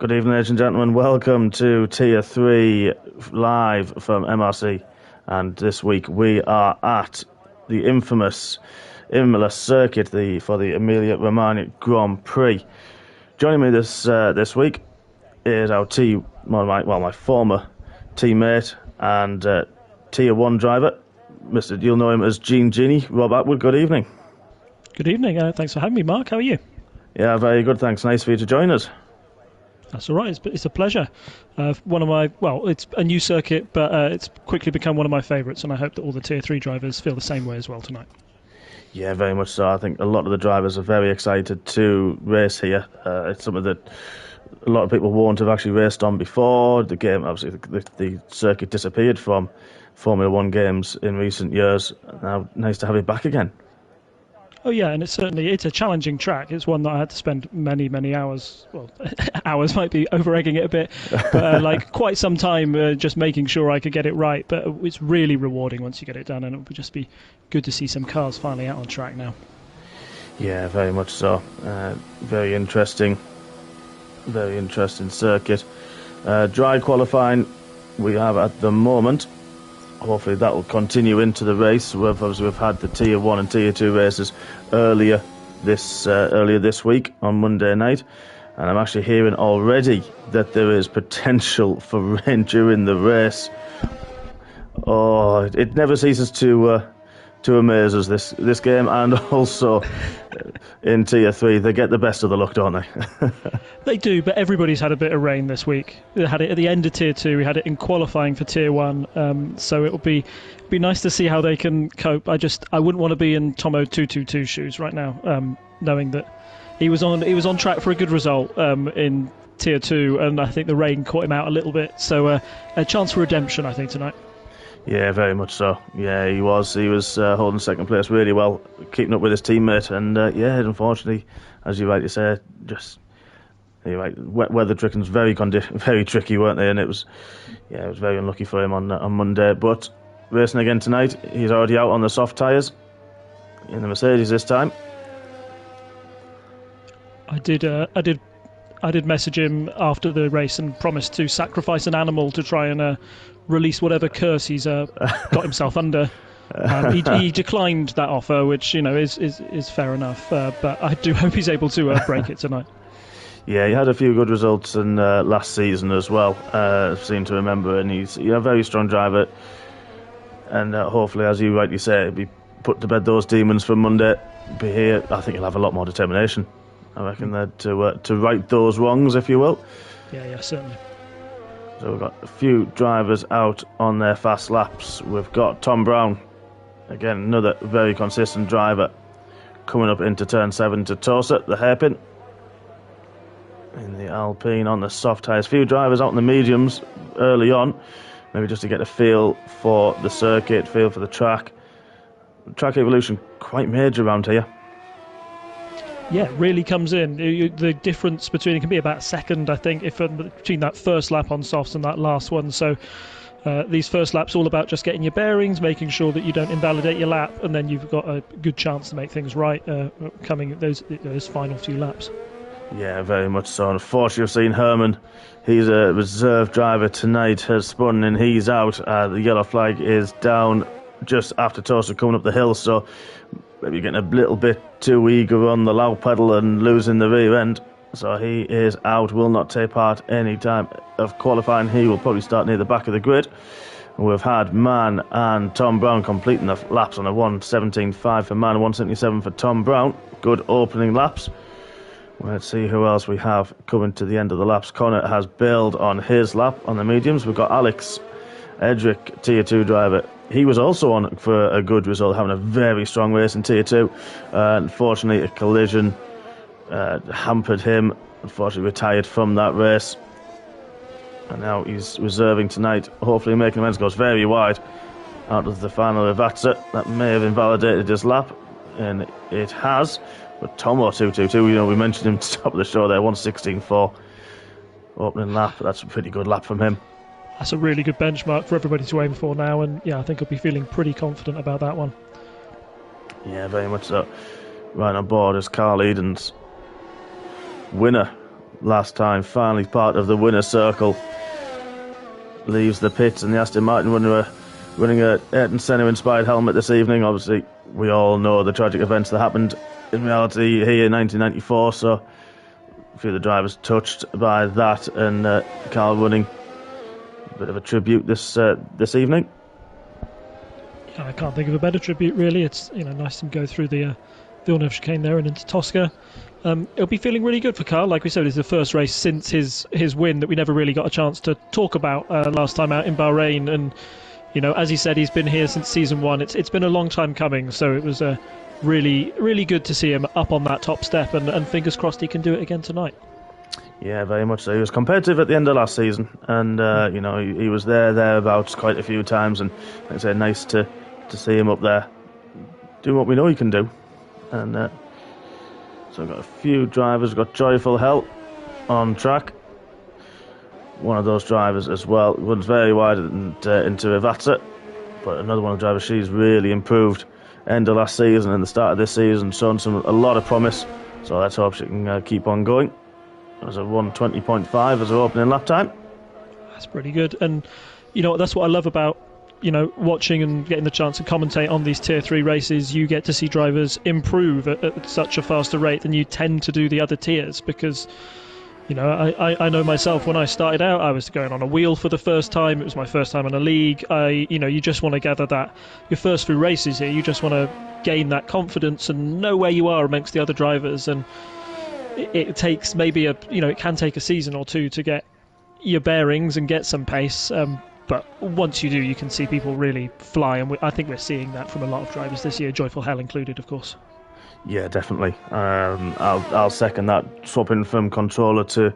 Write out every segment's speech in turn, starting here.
Good evening, ladies and gentlemen. Welcome to Tier 3 live from MRC. And this week we are at the infamous Imola circuit for the Emilia-Romagna Grand Prix. Joining me this week is my former teammate and Tier 1 driver, you'll know him as Genie. Rob Atwood, good evening. Good evening. Thanks for having me, Mark. How are you? Yeah, very good, thanks. Nice for you to join us. That's all right. It's a pleasure. It's a new circuit, but it's quickly become one of my favourites, and I hope that all the Tier 3 drivers feel the same way as well tonight. Yeah, very much so. I think a lot of the drivers are very excited to race here. It's something that a lot of people won't have actually raced on before. The game, obviously, the circuit disappeared from Formula 1 games in recent years. Now, nice to have it back again. Oh yeah, and it's a challenging track. It's one that I had to spend many hours. Well, hours might be over-egging it a bit, but quite some time just making sure I could get it right. But it's really rewarding once you get it done, and it would just be good to see some cars finally out on track now. Yeah, very much so. Very interesting circuit. Dry qualifying we have at the moment. Hopefully that will continue into the race. We've had the Tier 1 and Tier 2 races earlier this week on Monday night, and I'm actually hearing already that there is potential for rain during the race. Oh, it never ceases to amaze us, this game, and also in Tier 3 they get the best of the luck, don't they? They do, but everybody's had a bit of rain this week. They had it at the end of Tier 2, we had it in qualifying for Tier 1, so it'll be nice to see how they can cope. I wouldn't want to be in Tomo 222's shoes right now, knowing that he was on track for a good result in Tier 2, and I think the rain caught him out a little bit, so a chance for redemption, I think, tonight. Yeah, very much so. Yeah, he was holding second place really well, keeping up with his teammate, and unfortunately, as you rightly say, wet weather trickings very tricky, weren't they? And it was very unlucky for him on Monday. But racing again tonight, he's already out on the soft tyres in the Mercedes this time. I did message him after the race and promised to sacrifice an animal to try and release whatever curse he's got himself under. He declined that offer, which is fair enough. But I do hope he's able to break it tonight. Yeah, he had a few good results in last season as well. I seem to remember, and he's a very strong driver. And hopefully, as you rightly say, be put to bed those demons for Monday. Be here. I think he'll have a lot more determination. I reckon that to right those wrongs, if you will. Yeah, certainly. So we've got a few drivers out on their fast laps. We've got Tom Brown, again another very consistent driver, coming up into turn 7 to Tosa, the hairpin. In the Alpine on the soft tyres. Few drivers out in the mediums early on, maybe just to get a feel for the circuit, feel for the track. Track evolution quite major around here. Yeah, it really comes in. The difference between it can be about a second, I think, between that first lap on softs and that last one. So these first laps all about just getting your bearings, making sure that you don't invalidate your lap, and then you've got a good chance to make things right coming those final few laps. Yeah, very much so. Unfortunately, I've seen Herman. He's a reserve driver tonight, has spun and he's out. The yellow flag is down just after Tosa coming up the hill, so maybe getting a little bit too eager on the low pedal and losing the rear end. So he is out, will not take part any time of qualifying. He will probably start near the back of the grid. We've had Mann and Tom Brown completing the laps on a 1:17.5 for Mann, 1:77 for Tom Brown. Good opening laps. Let's see who else we have coming to the end of the laps. Connor has bailed on his lap on the mediums. We've got Alex Edric, Tier 2 driver. He was also on for a good result, having a very strong race in Tier 2. Unfortunately, a collision hampered him. Unfortunately, retired from that race. And now he's reserving tonight, hopefully making amends. Goes very wide out of the final Rivatsa. That may have invalidated his lap, and it has. But Tomo 222, we mentioned him at the top of the show there, 1:16.4 opening lap. That's a pretty good lap from him. That's a really good benchmark for everybody to aim for now, and I think I'll be feeling pretty confident about that one. Yeah, very much so. Right on board is Carl Eden's winner last time, finally part of the winner's circle. Leaves the pits, and the Aston Martin running a Ayrton Senna-inspired helmet this evening. Obviously, we all know the tragic events that happened in reality here in 1994, so a few of the drivers touched by that, and Carl running a bit of a tribute this evening. Yeah, I can't think of a better tribute, really. It's nice to go through the Villeneuve chicane there and into Tosca. It'll be feeling really good for Carl. Like we said, it's the first race since his win that we never really got a chance to talk about last time out in Bahrain. And as he said, he's been here since season 1. It's been a long time coming, so it was really, really good to see him up on that top step, and fingers crossed he can do it again tonight. Yeah, very much so. He was competitive at the end of last season, and he was thereabouts quite a few times, and like I say, nice to see him up there doing what we know he can do. And so we've got a few drivers. We've got Joyful Hell on track. One of those drivers as well runs very wide into Ivatsa, but another one of the drivers, she's really improved end of last season and the start of this season, shown a lot of promise, so let's hope she can keep on going. There's a 1:20.5 as her opening lap time. That's pretty good, and that's what I love about watching and getting the chance to commentate on these Tier 3 races. You get to see drivers improve at such a faster rate than you tend to do the other tiers, because I know myself, when I started out, I was going on a wheel for the first time. It was my first time in a league. You just want to gather that your first few races here, you just want to gain that confidence and know where you are amongst the other drivers. And it takes maybe it can take a season or two to get your bearings and get some pace. But once you do, you can see people really fly, and I think we're seeing that from a lot of drivers this year, Joyful Hell included, of course. Yeah, definitely. I'll second that. Swapping from controller to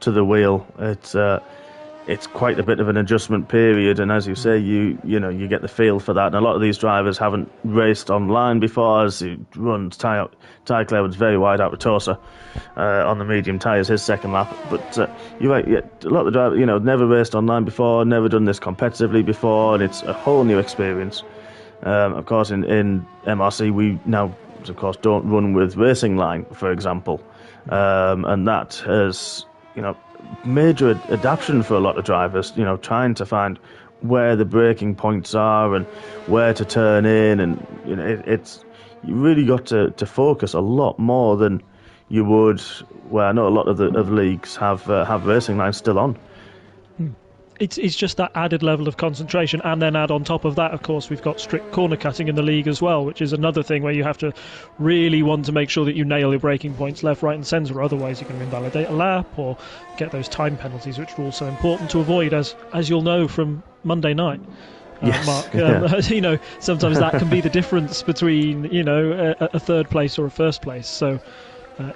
the wheel, it's quite a bit of an adjustment period, and as you say, you get the feel for that. And a lot of these drivers haven't raced online before, as he runs Ty Clever's very wide out with Tosa on the medium tyres, his second lap. But you're right, yeah, a lot of the drivers, never raced online before, never done this competitively before, and it's a whole new experience. Of course, in MRC, we now, of course, don't run with racing line, for example, and that has, major adaptation for a lot of drivers, trying to find where the braking points are and where to turn in, and it's you really got to focus a lot more than you would where I know a lot of the leagues have racing lines still on. It's just that added level of concentration, and then add on top of that, of course, we've got strict corner cutting in the league as well, which is another thing where you have to really want to make sure that you nail your braking points left, right and centre, otherwise you can invalidate a lap or get those time penalties, which are also important to avoid, as you'll know from Monday night. Yes. Mark, yeah. Sometimes that can be the difference between a third place or a first place. So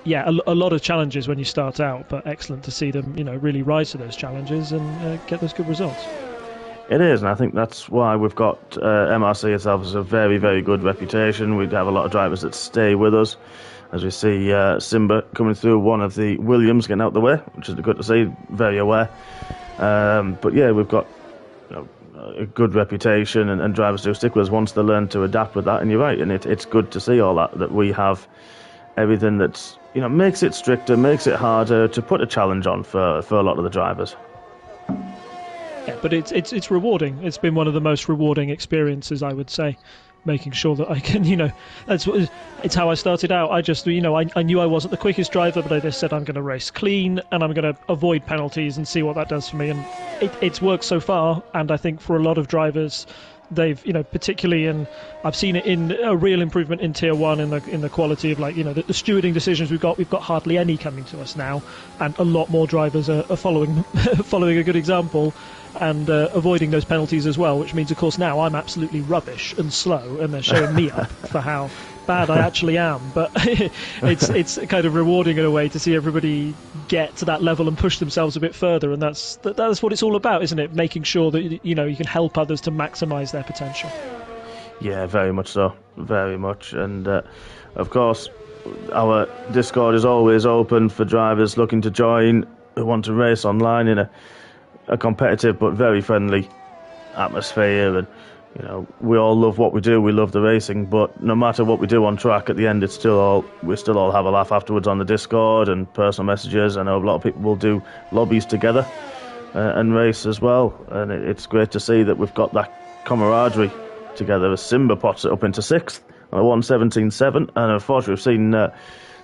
a lot of challenges when you start out, but excellent to see them really rise to those challenges and get those good results. It is, and I think that's why we've got MRC itself as a very, very good reputation. We have a lot of drivers that stay with us, as we see Simba coming through one of the Williams, getting out the way, which is good to see, very aware. But yeah, we've got a good reputation, and drivers do stick with us once they learn to adapt with that, and you're right, and it's good to see all that we have everything that's makes it stricter, makes it harder to put a challenge on for a lot of the drivers. Yeah, but it's rewarding. It's been one of the most rewarding experiences, I would say, making sure that I can, it's how I started out. I just, I knew I wasn't the quickest driver, but I just said I'm going to race clean and I'm going to avoid penalties and see what that does for me. And it's worked so far, and I think for a lot of drivers, they've, particularly I've seen it in a real improvement in Tier 1 in the quality of the stewarding decisions we've got hardly any coming to us now, and a lot more drivers are following following a good example and avoiding those penalties as well, which means of course now I'm absolutely rubbish and slow, and they're showing me up for how bad I actually am. But it's kind of rewarding in a way to see everybody get to that level and push themselves a bit further, and that's what it's all about, isn't it? Making sure that you can help others to maximise their potential. Yeah, very much so, very much. And of course our Discord is always open for drivers looking to join, who want to race online in a competitive but very friendly atmosphere, and You know, we all love what we do. We love the racing, but no matter what we do on track, at the end, we still all have a laugh afterwards on the Discord and personal messages. I know a lot of people will do lobbies together and race as well, and it's great to see that we've got that camaraderie together. As Simba pots it up into 6th on a 1:17.7, and unfortunately, we've seen the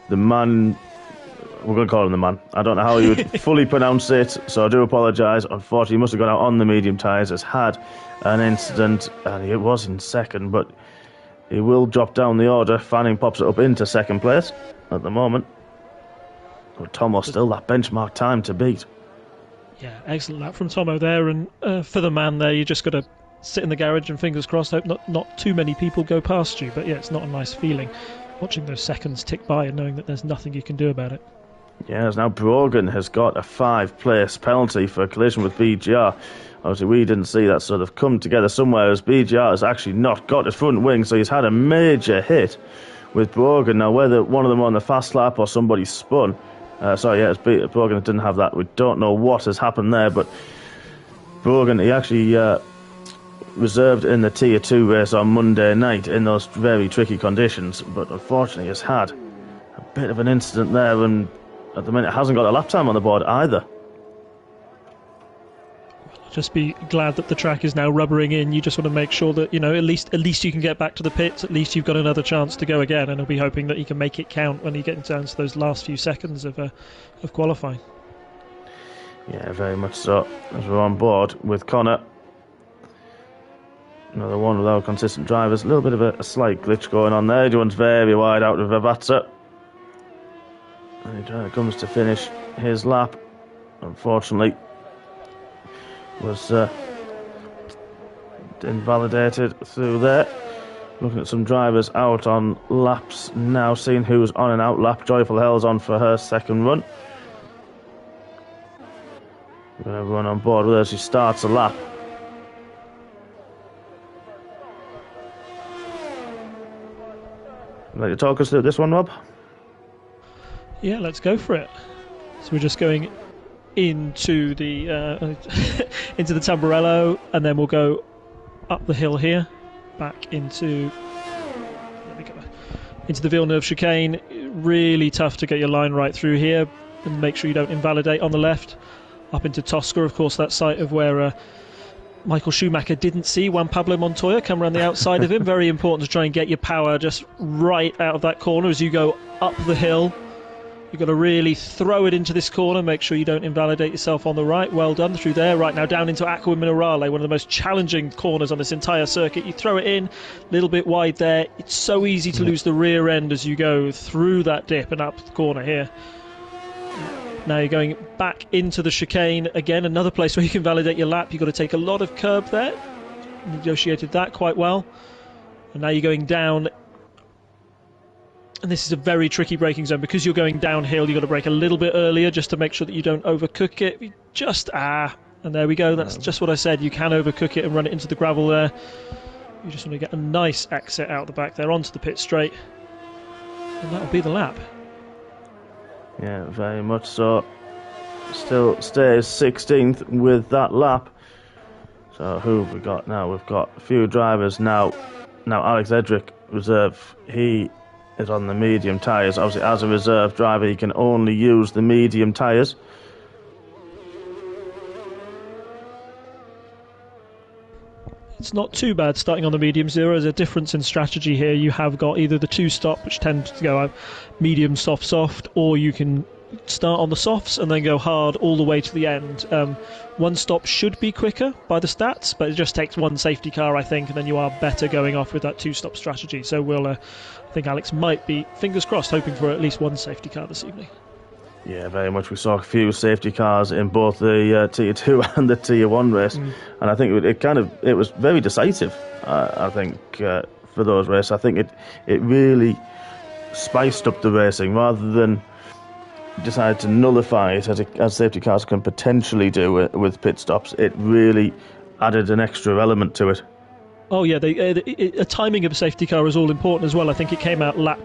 man. We're going to call him the man. I don't know how you would fully pronounce it, so I do apologise. Unfortunately, he must have gone out on the medium tyres, has had an incident, and he was in 2nd, but he will drop down the order. Fanning pops it up into 2nd place at the moment. But Tomo's still that benchmark time to beat. Yeah, excellent lap from Tomo there, and for the man there, you just got to sit in the garage and fingers crossed, hope not too many people go past you. But yeah, it's not a nice feeling watching those seconds tick by and knowing that there's nothing you can do about it. Yes, now Brogan has got a 5-place penalty for a collision with BGR. Obviously, we didn't see that sort of come together somewhere, as BGR has actually not got his front wing, so he's had a major hit with Brogan. Now, whether one of them on the fast lap or somebody spun, Brogan didn't have that. We don't know what has happened there, but Brogan, he actually reserved in the Tier 2 race on Monday night in those very tricky conditions, but unfortunately has had a bit of an incident there, and at the minute hasn't got a lap time on the board either. Just be glad that the track is now rubbering in. You just want to make sure that, you know, at least you can get back to the pits. At least you've got another chance to go again, and I'll be hoping that you can make it count when you get down to those last few seconds of qualifying. Yeah, very much so. As we're on board with Connor, another one with our consistent drivers. A little bit of a slight glitch going on there. Everyone's very wide out of Avatsa, and he comes to finish his lap. Unfortunately, was invalidated through there. Looking at some drivers out on laps now, seeing who's on and out lap. Joyful Hell's on for her 2nd run. We've got everyone on board with her as she starts a lap. Would you like to talk us through this one, Rob? Yeah, let's go for it. So we're just going into the into the Tamburello, and then we'll go up the hill here, back into the Villeneuve chicane. Really tough to get your line right through here, and make sure you don't invalidate on the left. Up into Tosca, of course, that site of where Michael Schumacher didn't see Juan Pablo Montoya come around the outside of him. Very important to try and get your power just right out of that corner as you go up the hill. You've got to really throw it into this corner, make sure you don't invalidate yourself on the right. Well done through there. Right now down into Acqua Minerale, one of the most challenging corners on this entire circuit. You throw it in, a little bit wide there. It's so easy to lose the rear end as you go through that dip and up the corner here. Now you're going back into the chicane. Again, another place where you can validate your lap. You've got to take a lot of curb there. Negotiated that quite well. And now you're going down. And this is a very tricky braking zone because you're going downhill. You've got to brake a little bit earlier just to make sure that you don't overcook it. And there we go. That's just what I said. You can overcook it and run it into the gravel there. You just want to get a nice exit out the back there onto the pit straight. And that'll be the lap. Yeah, very much so. Still stays 16th with that lap. So who have we got now? We've got a few drivers now. Now Alex Edric, reserve, he is on the medium tyres. Obviously, as a reserve driver, he can only use the medium tyres. It's not too bad starting on the mediums. There is a difference in strategy here. You have got either the 2-stop, which tends to go medium, soft, soft, or you can start on the softs and then go hard all the way to the end. 1-stop should be quicker by the stats, but it just takes one safety car, I think, and then you are better going off with that 2-stop strategy. So I think Alex might be, fingers crossed, hoping for at least one safety car this evening. Yeah, very much. We saw a few safety cars in both the Tier 2 and the Tier 1 race, and I think it was very decisive. I think for those races, I think it really spiced up the racing rather than decide to nullify it as safety cars can potentially do with pit stops. It really added an extra element to it. Oh yeah, the timing of a safety car is all important as well. I think it came out lap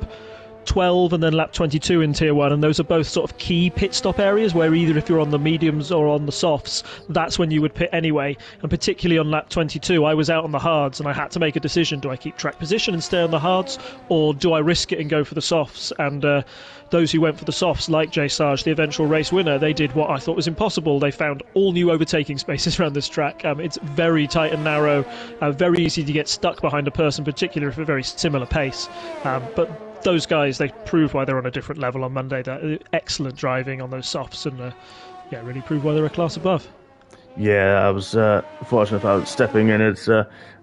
lap 12 and then lap 22 in Tier 1, and those are both sort of key pit stop areas where either if you're on the mediums or on the softs, that's when you would pit anyway. And particularly on lap 22, I was out on the hards and I had to make a decision. Do I keep track position and stay on the hards, or do I risk it and go for the softs? And those who went for the softs, like Jay Sarge, the eventual race winner, they did what I thought was impossible. They found all new overtaking spaces around this track. It's very tight and narrow, very easy to get stuck behind a person, particularly if at a very similar pace. But those guys, they proved why they're on a different level on Monday. That excellent driving on those softs, and really proved why they're a class above. Yeah, I was fortunate about stepping in as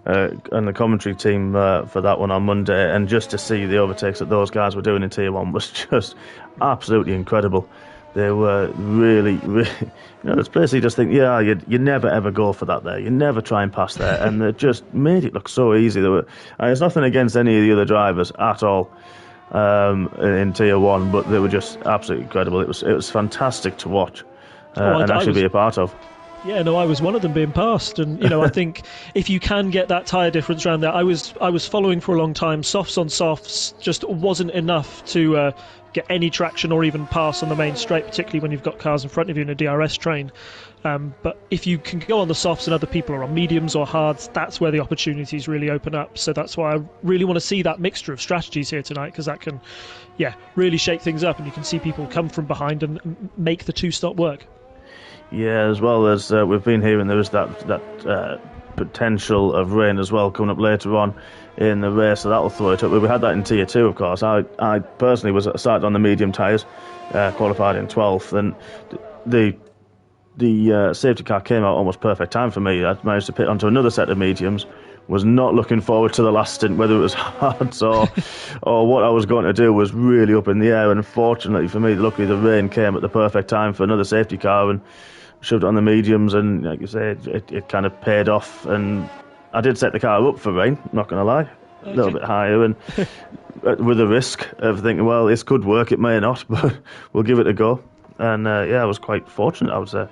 on the commentary team for that one on Monday, and just to see the overtakes that those guys were doing in Tier 1 was just absolutely incredible. They were really, really, there's places you just think, you never ever go for that there. You never try and pass there, and they just made it look so easy. And it's nothing against any of the other drivers at all in Tier 1, but they were just absolutely incredible. It was fantastic to watch and actually be a part of. Yeah, no, I was one of them being passed, and I think if you can get that tyre difference around there, I was following for a long time. Softs on softs just wasn't enough to get any traction or even pass on the main straight, particularly when you've got cars in front of you in a DRS train. But if you can go on the softs and other people are on mediums or hards, that's where the opportunities really open up. So that's why I really want to see that mixture of strategies here tonight, because that can, really shake things up, and you can see people come from behind and make the two-stop work. Yeah, as well as we've been hearing, there is that potential of rain as well coming up later on in the race, so that'll throw it up. We had that in Tier 2, of course. I personally started on the medium tyres, qualified in 12th, and the safety car came out almost perfect time for me. I managed to pit onto another set of mediums. Was not looking forward to the last stint, whether it was hards or what I was going to do was really up in the air. And unfortunately for me, luckily the rain came at the perfect time for another safety car and shoved it on the mediums. And like you say, it kind of paid off. And I did set the car up for rain, not going to lie, a little bit higher, and with the risk of thinking, well, this could work, it may not, but we'll give it a go. And I was quite fortunate, I would say.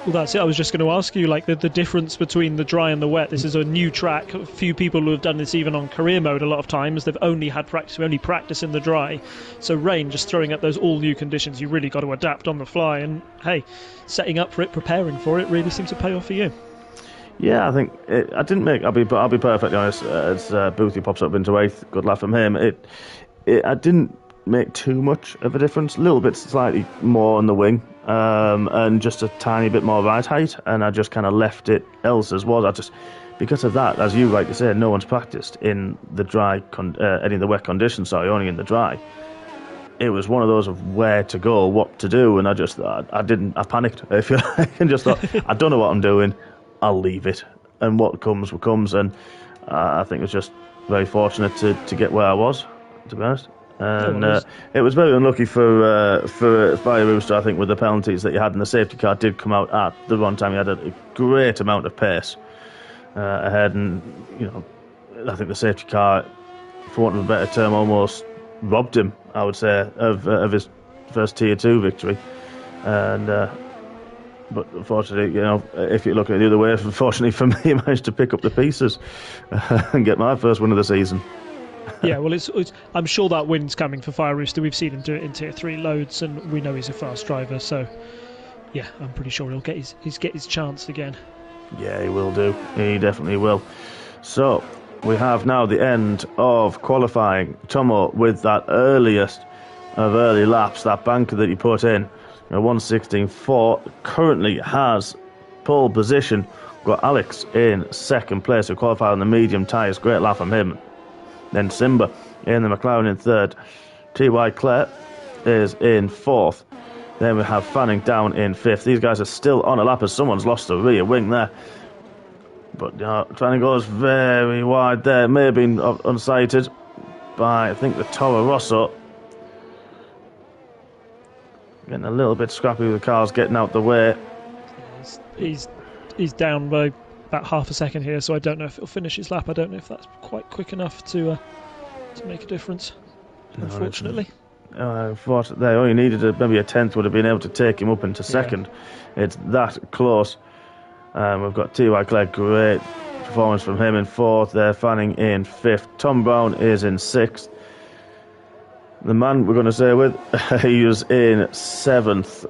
Well, that's it. I was just going to ask you, like, the difference between the dry and the wet. This is a new track. A few people who have done this even on career mode a lot of times, they've only had practice. We only practice in the dry. So rain, just throwing up those all new conditions, you really got to adapt on the fly. And hey, setting up for it, preparing for it, really seems to pay off for you. Yeah, I think I didn't make. I'll be perfectly honest. As Boothie pops up into 8th, good laugh from him. I didn't make too much of a difference. A little bit, slightly more on the wing. And just a tiny bit more ride height, and I just kind of left it else as was. Because of that, as you rightly said, no one's practiced in the dry, any of the wet conditions, only in the dry. It was one of those of where to go, what to do, and I panicked, if you like, and just thought, I don't know what I'm doing, I'll leave it, and what comes will comes, and I think it was just very fortunate to get where I was, to be honest. And it was very unlucky for Fire Rooster, I think, with the penalties that you had, and the safety car did come out at the wrong time. He had a great amount of pace ahead, and I think the safety car, for want of a better term, almost robbed him, I would say, of his first Tier 2 victory. And but unfortunately, if you look at it the other way, unfortunately for me, he managed to pick up the pieces and get my first win of the season. Yeah, well, I'm sure that win's coming for Fire Rooster. We've seen him do it in Tier 3 loads, and we know he's a fast driver, so yeah, I'm pretty sure he'll get his chance again. Yeah, he will do. He definitely will. So, we have now the end of qualifying. Tomo, with that earliest of early laps, that banker that he put in, 1:16.4, currently has pole position. We've got Alex in second place, who qualified on the medium tyres. Great laugh from him. Then Simba in the McLaren in third. T.Y. Clare is in fourth. Then we have Fanning down in fifth. These guys are still on a lap as someone's lost the rear wing there. But Fanning goes very wide there. It may have been unsighted by, I think, the Toro Rosso. Getting a little bit scrappy with the cars getting out the way. He's down by about half a second here, so I don't know if it'll finish his lap. I don't know if that's quite quick enough to make a difference, unfortunately. Unfortunately, all you needed maybe a tenth would have been able to take him up into second. Yeah. It's that close. We've got T.Y. Clegg, great performance from him in fourth there. Fanning in fifth. Tom Brown is in sixth. The man we're going to stay with, he was in 7th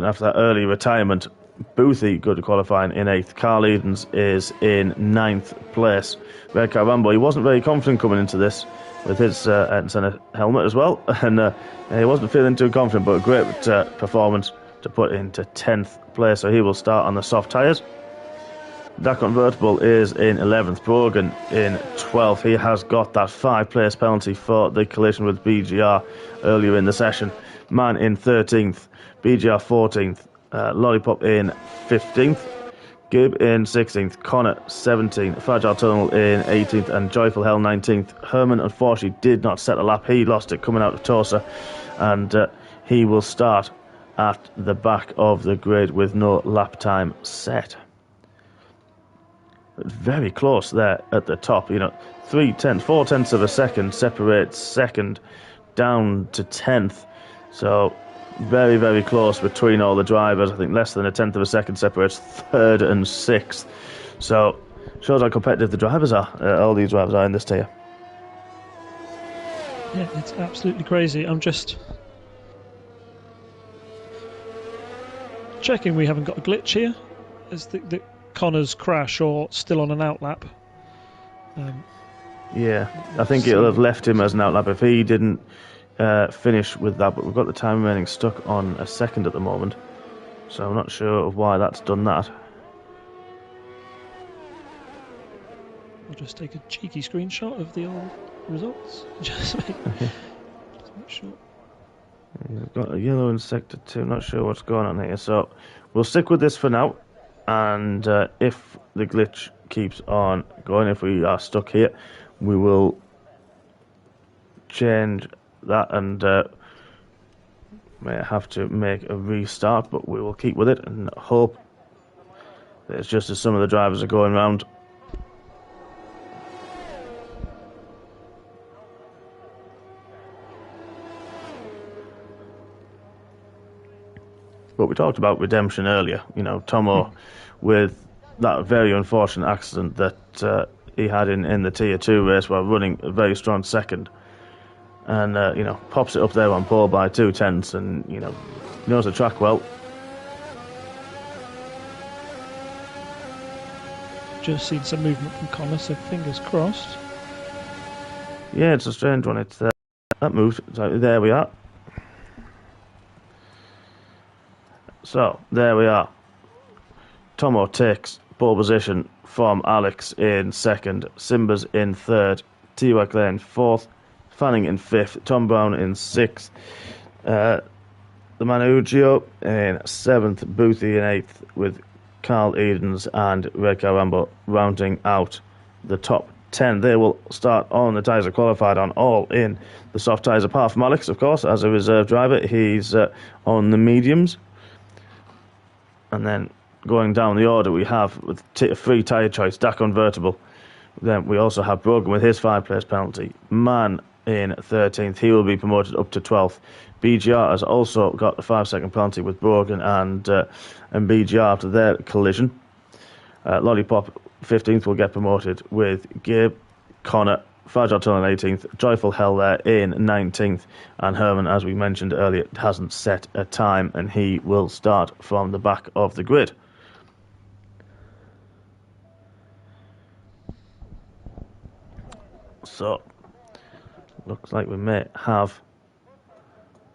after that early retirement. Boothie, good qualifying in 8th. Carl Edens is in 9th place. Red Car Rambo, he wasn't very confident coming into this with his Ayrton Senna helmet as well, and he wasn't feeling too confident, but a great performance to put into 10th place, so he will start on the soft tyres. That convertible is in 11th. Brogan in 12th. He has got that 5-place penalty for the collision with BGR earlier in the session. Man in 13th. BGR 14th. Lollipop in 15th. Gibb in 16th. Connor 17th. Fragile Tunnel in 18th. And Joyful Hell 19th. Herman unfortunately did not set a lap. He lost it coming out of Tosa. And he will start at the back of the grid with no lap time set. Very close there at the top. 4 tenths of a second separates second down to 10th. So very, very close between all the drivers. I think less than a tenth of a second separates 3rd and 6th. So shows how competitive the drivers are. All these drivers are in this tier. Yeah, it's absolutely crazy. I'm just checking we haven't got a glitch here. Is the Connor's crash or still on an outlap? Yeah, I think it'll have left him as an outlap if he didn't finish with that, but we've got the time remaining stuck on a second at the moment, so I'm not sure of why that's done that. I'll just take a cheeky screenshot of the old results. Just make sure. You've got a yellow in sector 2, not sure what's going on here, so we'll stick with this for now. And if the glitch keeps on going, if we are stuck here, we will change that and may have to make a restart, but we will keep with it and hope that it's just as some of the drivers are going round. But we talked about redemption earlier. Tomo with that very unfortunate accident that he had in the Tier 2 race while running a very strong second. And, pops it up there on pole by 2 tenths and, knows the track well. Just seen some movement from Connor, so fingers crossed. Yeah, it's a strange one. It's that moved. So there we are. So, there we are. Tomo takes pole position from Alex in 2nd, Simbers in 3rd, T.Y. Clay in 4th, Fanning in 5th, Tom Brown in 6th, the Manugio in 7th, Boothie in 8th, with Carl Edens and Red Car Rambo rounding out the top 10. They will start on the tyres are qualified on all in the soft tyres, apart from Alex, of course, as a reserve driver. He's on the mediums. And then going down the order, we have with free tyre choice, Dak convertible. Then we also have Brogan with his 5-place penalty. Man in 13th, he will be promoted up to 12th. BGR has also got a 5-second penalty with Brogan and BGR after their collision. Lollipop 15th will get promoted with Gabe, Connor, Fragile Tunnel 18th, Joyful Hell there in 19th, and Herman, as we mentioned earlier, hasn't set a time and he will start from the back of the grid. So, looks like we may have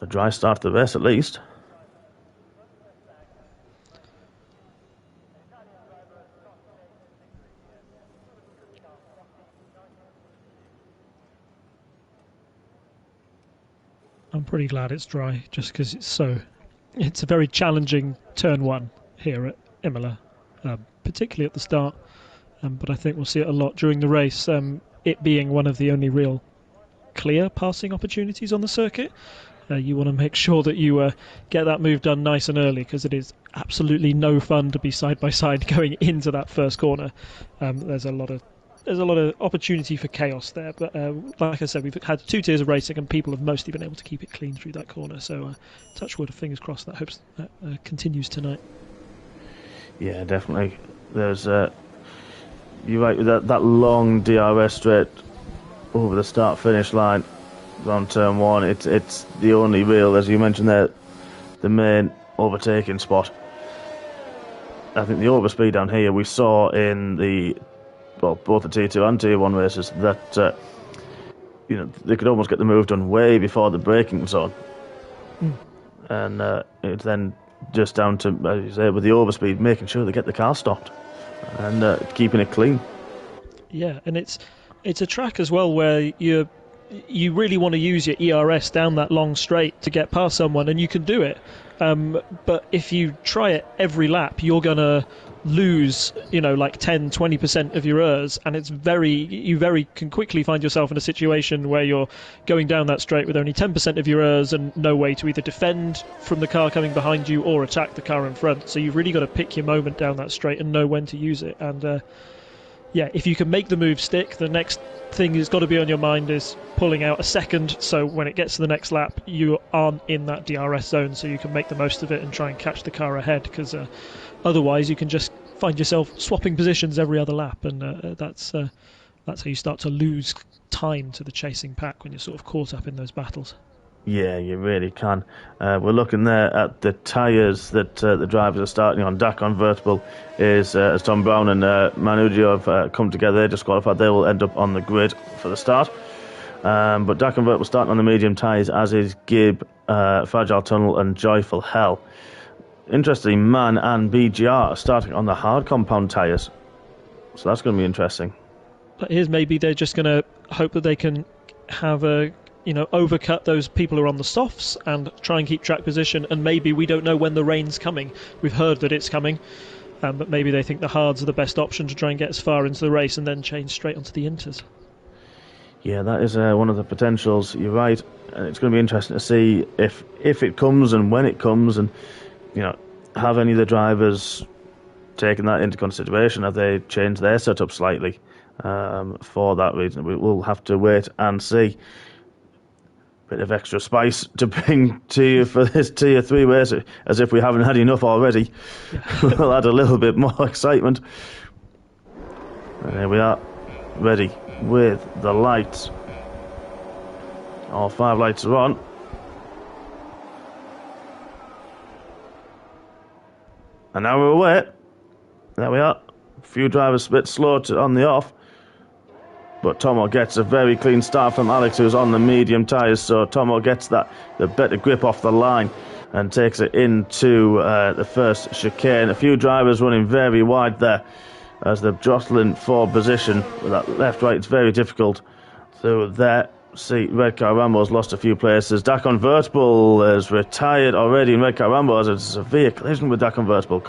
a dry start to the race at least. I'm pretty glad it's dry, just because it's a very challenging turn 1 here at Imola, particularly at the start. But I think we'll see it a lot during the race. It being one of the only real clear passing opportunities on the circuit, you want to make sure that you get that move done nice and early, because it is absolutely no fun to be side by side going into that first corner. There's a lot of opportunity for chaos there, but like I said, we've had 2 tiers of racing and people have mostly been able to keep it clean through that corner, so touch wood, fingers crossed that continues tonight. Yeah, definitely. There's you're right, that long DRS straight over the start finish line on turn one. It's the only real, as you mentioned there, the main overtaking spot. I think the overspeed down here we saw in both the Tier 2 and Tier 1 races that they could almost get the move done way before the braking zone. And it's then just down to, as you say, with the overspeed, making sure they get the car stopped and keeping it clean. Yeah, and it's a track as well where you really want to use your ERS down that long straight to get past someone, and you can do it. But if you try it every lap, you're going to lose, like 10-20% of your ERS, and you can quickly find yourself in a situation where you're going down that straight with only 10% of your ERS and no way to either defend from the car coming behind you or attack the car in front. So you've really got to pick your moment down that straight and know when to use it. And if you can make the move stick, the next thing that's got to be on your mind is pulling out a second, so when it gets to the next lap you aren't in that DRS zone, so you can make the most of it and try and catch the car ahead, because otherwise you can just find yourself swapping positions every other lap, and that's how you start to lose time to the chasing pack when you're sort of caught up in those battles. Yeah, you really can. We're looking there at the tyres that the drivers are starting on. Dak Convertible is, as Tom Brown and Manugio have come together, they're disqualified. They will end up on the grid for the start. But Dak Convertible starting on the medium tyres, as is Gibb, Fragile Tunnel and Joyful Hell. Interestingly, MAN and BGR are starting on the hard compound tyres. So that's going to be interesting. But here's maybe they're just going to hope that they can have overcut those people who are on the softs and try and keep track position, and maybe we don't know when the rain's coming. We've heard that it's coming, but maybe they think the hards are the best option to try and get as far into the race and then change straight onto the inters. Yeah, that is one of the potentials. You're right, and it's going to be interesting to see if it comes and when it comes, and have any of the drivers taken that into consideration? Have they changed their setup slightly for that reason? We will have to wait and see. Bit of extra spice to bring to you for this Tier 3 race, as if we haven't had enough already. We'll add a little bit more excitement. And here we are, ready with the lights. All 5 lights are on. And now we're away. There we are. A few drivers a bit slow on the off. But Tomo gets a very clean start from Alex, who's on the medium tyres. So Tomo gets the better grip off the line and takes it into the first chicane. A few drivers running very wide there as they're jostling for position. With that left-right, it's very difficult through there. See, Red Car Rambo's lost a few places. Dak Convertible is retired already, and Red Car Rambo has a severe collision with Dak Convertible,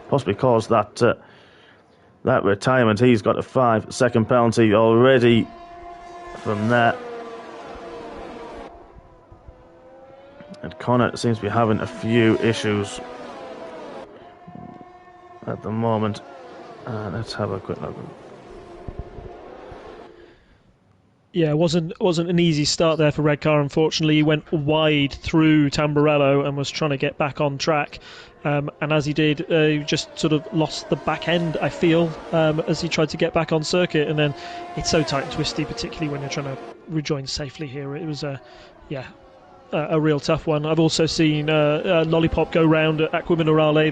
possibly caused that retirement. He's got a 5-second penalty already from that. And Connor seems to be having a few issues at the moment. Let's have a quick look. Yeah, it wasn't an easy start there for Red Car, unfortunately. He went wide through Tamburello and was trying to get back on track. And as he did, he just sort of lost the back end, I feel, as he tried to get back on circuit. And then it's so tight and twisty, particularly when you're trying to rejoin safely here. It was a real tough one. I've also seen Lollipop go round at Aqua Minerale,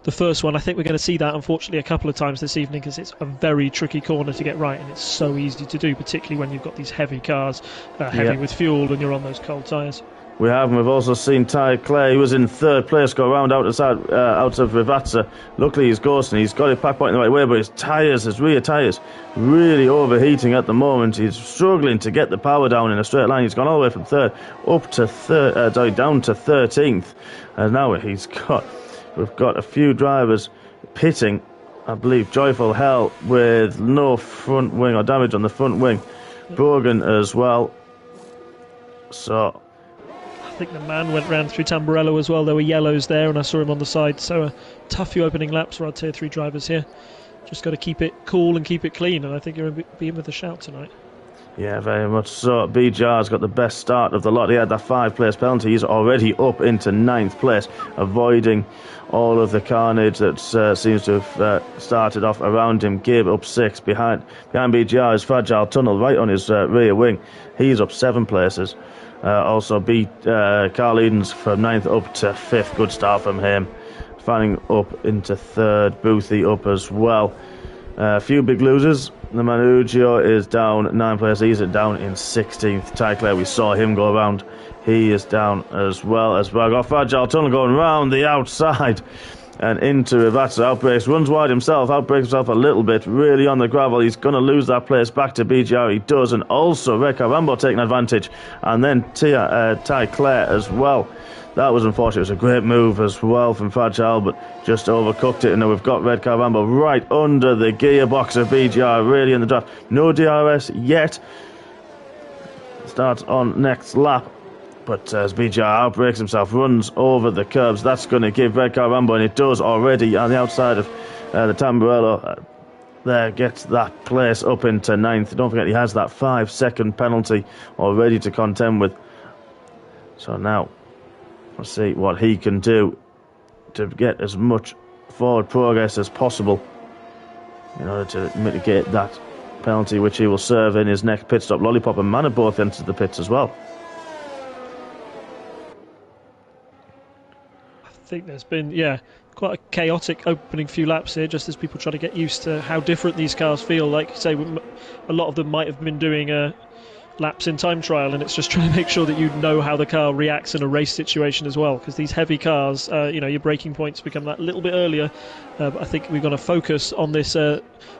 the first one. I think we're going to see that, unfortunately, a couple of times this evening, because it's a very tricky corner to get right, and it's so easy to do, particularly when you've got these heavy cars, heavy with fuel, and you're on those cold tyres. We have, and we've also seen Ty Clay, who was in third place, go round out of Rivazza. Luckily he's ghosting, he's got his pack point in the right way, but his rear tyres, really overheating at the moment. He's struggling to get the power down in a straight line. He's gone all the way from third up to down to 13th, and now we've got a few drivers pitting. I believe Joyful Hell with no front wing or damage on the front wing, Brogan as well. So I think the man went round through Tamburello as well. There were yellows there, and I saw him on the side. So a tough few opening laps for our Tier 3 drivers here. Just got to keep it cool and keep it clean, and I think you're going to be in with a shout tonight. Yeah, very much so. BJR's got the best start of the lot. He had that 5-place penalty. He's already up into 9th place, avoiding all of the carnage that seems to have started off around him. Gabe up 6. Behind BJR is Fragile Tunnel right on his rear wing. He's up 7 places. Also beat Carl Edens from 9th up to 5th. Good start from him. Fanning up into 3rd. Boothie up as well. A few big losers. The Manugio is down 9 places. He's down in 16th. Ty Clare, we saw him go around. He is down as well as well. Got Fragile Tunnel going round the outside and into Rivatsa. Outbreaks, runs wide himself, outbreaks himself a little bit, really on the gravel. He's going to lose that place back to BGR. He does, and also Rekha Rambo taking advantage. And then Ty Clare as well. That was unfortunate. It was a great move as well from Fragile, but just overcooked it. And now we've got Red Car Rambo right under the gearbox of BGR, really in the draft. No DRS yet. Starts on next lap. But as BGR outbreaks himself, runs over the curbs, that's going to give Red Car Rambo, and it does already on the outside of the Tamburello. There gets that place up into 9th. Don't forget he has that 5-second penalty already to contend with. So now let's see what he can do to get as much forward progress as possible in order to mitigate that penalty, which he will serve in his next pit stop. Lollipop and Manor both entered the pits as well. I think there's been, quite a chaotic opening few laps here, just as people try to get used to how different these cars feel. Like, say, a lot of them might have been doing laps in time trial, and it's just trying to make sure that you know how the car reacts in a race situation as well, because these heavy cars, your braking points become that little bit earlier. But I think we're going to focus on this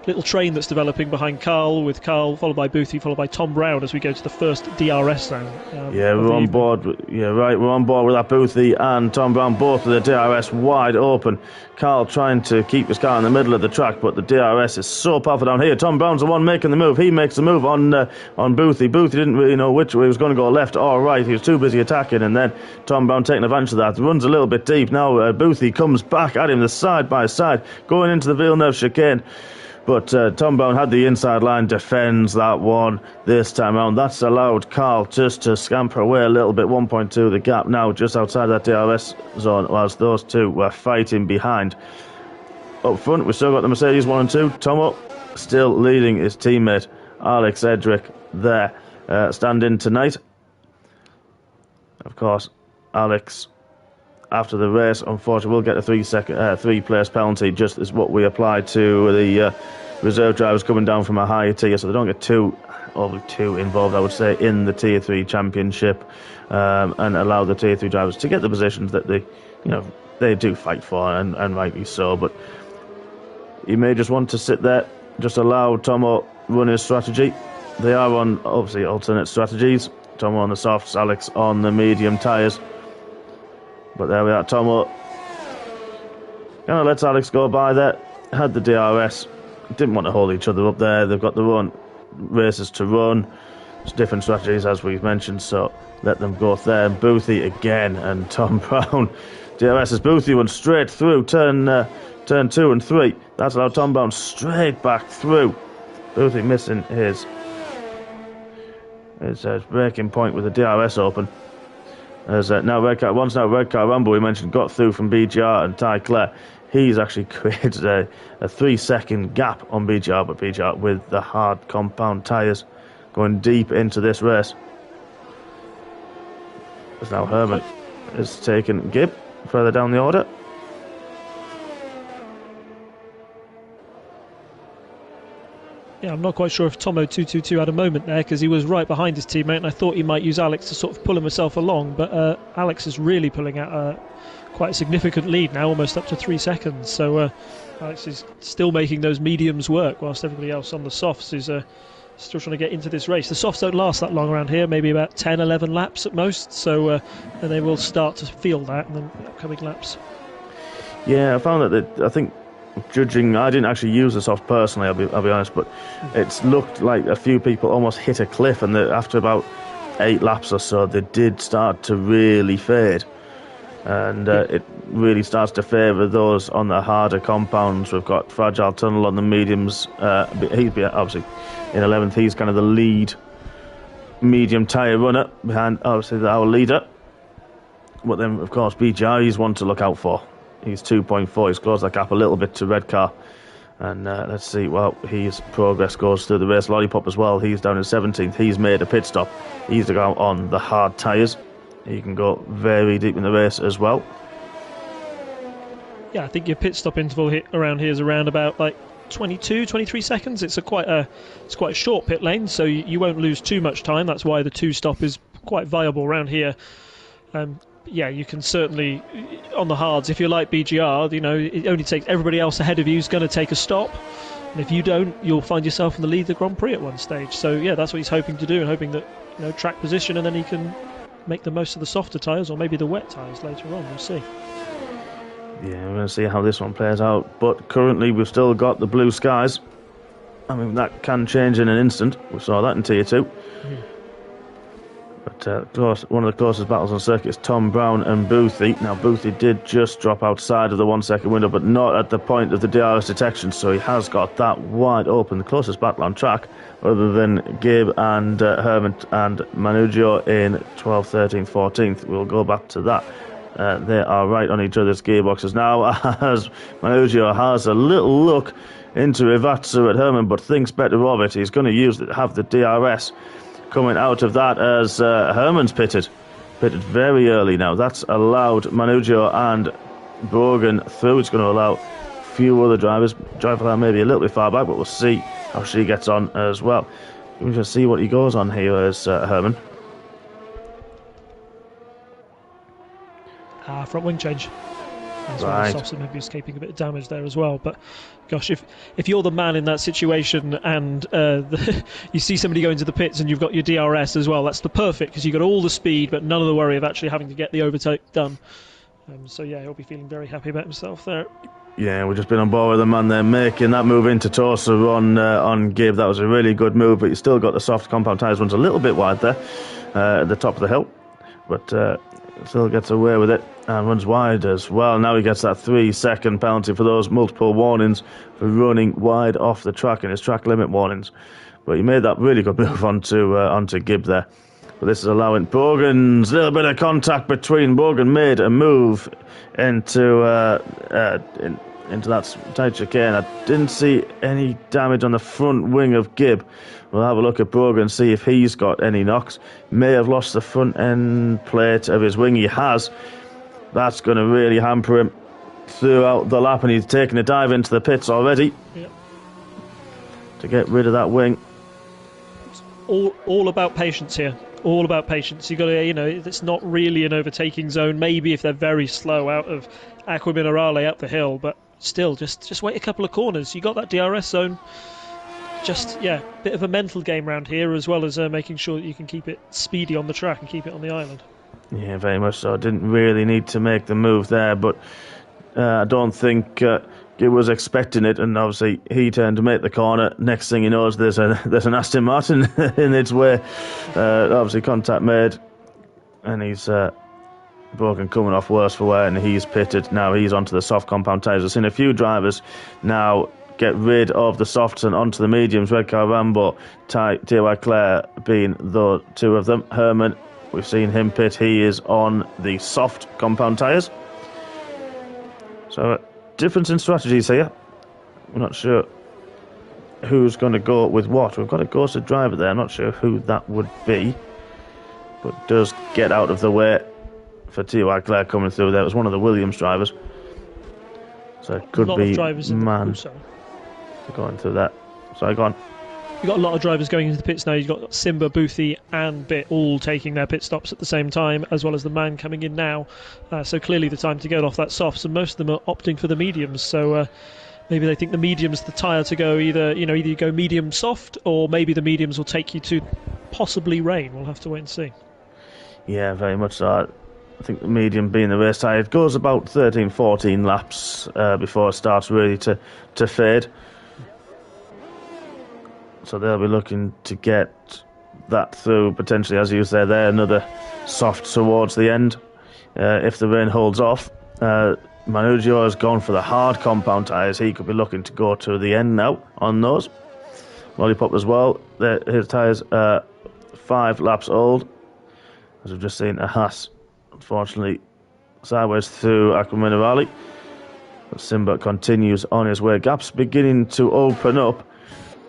little train that's developing behind Carl, with Carl followed by Boothie, followed by Tom Brown as we go to the first DRS zone. We're on board. We're on board with that. Boothie and Tom Brown both with the DRS wide open. Carl trying to keep his car in the middle of the track, but the DRS is so powerful down here. Tom Brown's the one making the move. He makes the move on Boothie. Boothie didn't really know which way he was going to go, left or right. He was too busy attacking, and then Tom Brown taking advantage of that. Runs a little bit deep. Now Boothie comes back at him, the side by side, going into the Villeneuve chicane. But Tom Brown had the inside line, defends that one this time around. That's allowed Carl just to scamper away a little bit. 1.2 the gap now, just outside that DRS zone, whilst those two were fighting behind. Up front, we've still got the Mercedes 1 and 2. Tomo still leading his teammate, Alex Edric, there. Stand-in tonight. Of course, Alex, after the race, unfortunately, will get a 3-place penalty, just as what we applied to the reserve drivers coming down from a higher tier, so they don't get too involved, I would say, in the Tier 3 championship, and allow the Tier 3 drivers to get the positions that they do fight for, and rightly so. But you may just want to sit there, just allow Tomo run his strategy. They are on, obviously, alternate strategies. Tomo on the softs, Alex on the medium tyres. But there we are. Tomo kind of lets Alex go by there. Had the DRS. Didn't want to hold each other up there. They've got their own races to run. It's different strategies, as we've mentioned, so let them go there. And Boothie again, and Tom Brown. DRS as Boothie went straight through turn 2 and 3. That's allowed Tom Brown straight back through. Boothie missing his braking point with the DRS open. As now Red Car Rambo, we mentioned, got through from BGR and Ty Clare. He's actually created a 3-second gap on BGR, but BGR with the hard compound tyres going deep into this race. As now Herman is taking Gibb further down the order. Yeah, I'm not quite sure if Tomo 222 had a moment there, because he was right behind his teammate, and I thought he might use Alex to sort of pull himself along, but Alex is really pulling out quite a significant lead now, almost up to 3 seconds. So Alex is still making those mediums work, whilst everybody else on the softs is still trying to get into this race. The softs don't last that long around here, maybe about 10, 11 laps at most, so and they will start to feel that in the upcoming laps. Yeah, I found that I think, judging, I didn't actually use the soft personally, I'll be honest, but it's looked like a few people almost hit a cliff, and after about 8 laps or so, they did start to really fade. And it really starts to favour those on the harder compounds. We've got Fragile Tunnel on the mediums. He's obviously in 11th. He's kind of the lead medium tyre runner behind, obviously, our leader. But then, of course, BGR, he's one to look out for. He's 2.4. He's closed that gap a little bit to Redcar. And let's see, well, his progress goes through the race. Lollipop as well, he's down in 17th. He's made a pit stop. He's to go on the hard tyres. He can go very deep in the race as well. Yeah, I think your pit stop interval around here is around about like 22, 23 seconds. It's quite a short pit lane, so you won't lose too much time. That's why the 2-stop is quite viable around here. Yeah, you can certainly, on the hards, if you're like BGR, it only takes everybody else ahead of you is going to take a stop. And if you don't, you'll find yourself in the lead of the Grand Prix at one stage. So, yeah, that's what he's hoping to do, and hoping that, track position, and then he can make the most of the softer tyres, or maybe the wet tyres later on. We'll see. Yeah, we're going to see how this one plays out. But currently, we've still got the blue skies. I mean, that can change in an instant. We saw that in Tier 2. But one of the closest battles on circuit is Tom Brown and Boothie. Now, Boothie did just drop outside of the 1 second window, but not at the point of the DRS detection, so he has got that wide open. The closest battle on track, other than Gabe and Herman and Manugio in 12th, 13th, 14th. We'll go back to that. They are right on each other's gearboxes now, as Manugio has a little look into Ivatsu at Herman, but thinks better of it. He's going to have the DRS coming out of that as Herman's pitted very early now. That's allowed Manugio and Brogan through. It's going to allow a few other drivers. Driver line maybe a little bit far back, but we'll see how she gets on as well. We can see what he goes on here as Herman. Front wing change. As well as Softs, maybe escaping a bit of damage there as well. But gosh, if you're the man in that situation and you see somebody go into the pits and you've got your DRS as well, that's the perfect, because you've got all the speed but none of the worry of actually having to get the overtake done. So yeah, he'll be feeling very happy about himself there. Yeah, we've just been on board with the man there making that move into Torsa on Gibb. That was a really good move, but you still got the soft compound tyres. Runs a little bit wide there at the top of the hill, but still gets away with it and runs wide as well. Now he gets that 3-second penalty for those multiple warnings for running wide off the track and his track limit warnings. But he made that really good move onto Gibb there. But this is allowing Brogan's little bit of contact between. Brogan made a move into that tight chicane. I didn't see any damage on the front wing of Gibb. We'll have a look at Brogan and see if he's got any knocks. May have lost the front end plate of his wing. He has. That's going to really hamper him throughout the lap, and he's taking a dive into the pits already to get rid of that wing. It's all about patience here. All about patience. You got to, it's not really an overtaking zone. Maybe if they're very slow out of Aqua Minerale up the hill, but still, just wait a couple of corners. You got that DRS zone. Just, bit of a mental game around here, as well as making sure that you can keep it speedy on the track and keep it on the island. Yeah, very much so. Didn't really need to make the move there, but I don't think Gibb was expecting it, and obviously he turned to make the corner. Next thing he knows, there's an Aston Martin in its way. Obviously contact made, and he's Brogan coming off worse for wear, and he's pitted. Now he's onto the soft compound tyres. I've seen a few drivers now get rid of the softs and onto the mediums. Redcar Rambo, T.Y. Claire being the two of them. Herman, we've seen him pit. He is on the soft compound tyres. So, difference in strategies here. We're not sure who's going to go with what. We've got a ghosted driver there. I'm not sure who that would be, but does get out of the way for T.Y. Claire coming through there. It was one of the Williams drivers. So it could be man going through that. Sorry, go on. You've got a lot of drivers going into the pits now. You've got Simba, Boothie and Bit all taking their pit stops at the same time, as well as the man coming in now. So clearly the time to get off that softs, and most of them are opting for the mediums. So maybe they think the medium's the tyre to go. Either you go medium soft, or maybe the mediums will take you to possibly rain. We'll have to wait and see. Yeah, very much so. I think the medium being the race tyre, it goes about 13-14 laps before it starts really to fade. So they'll be looking to get that through, potentially, as you say there, another soft towards the end. If the rain holds off, Manugio has gone for the hard compound tyres. He could be looking to go to the end now on those. Lollipop as well. His tyres are 5 laps old. As we've just seen, a Haas, unfortunately, sideways through Aquaminerali. But Simba continues on his way. Gaps beginning to open up.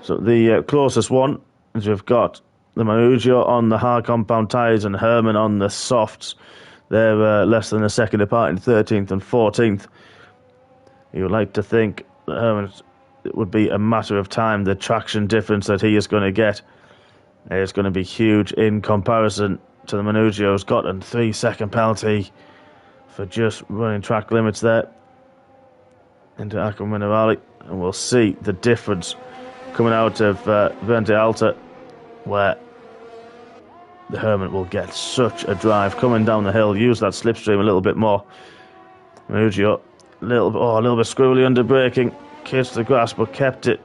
So the closest one is we've got the Manugio on the hard compound tyres and Herman on the softs. They're less than a second apart in 13th and 14th. You would like to think that Herman, it would be a matter of time. The traction difference that he is going to get is going to be huge in comparison to the Manugio's got a 3-second penalty for just running track limits there into Aquaminerali, and we'll see the difference coming out of Vente Alta, where the Herman will get such a drive coming down the hill, use that slipstream a little bit more. Manugio, a little bit squirrely under braking, kissed the grass but kept it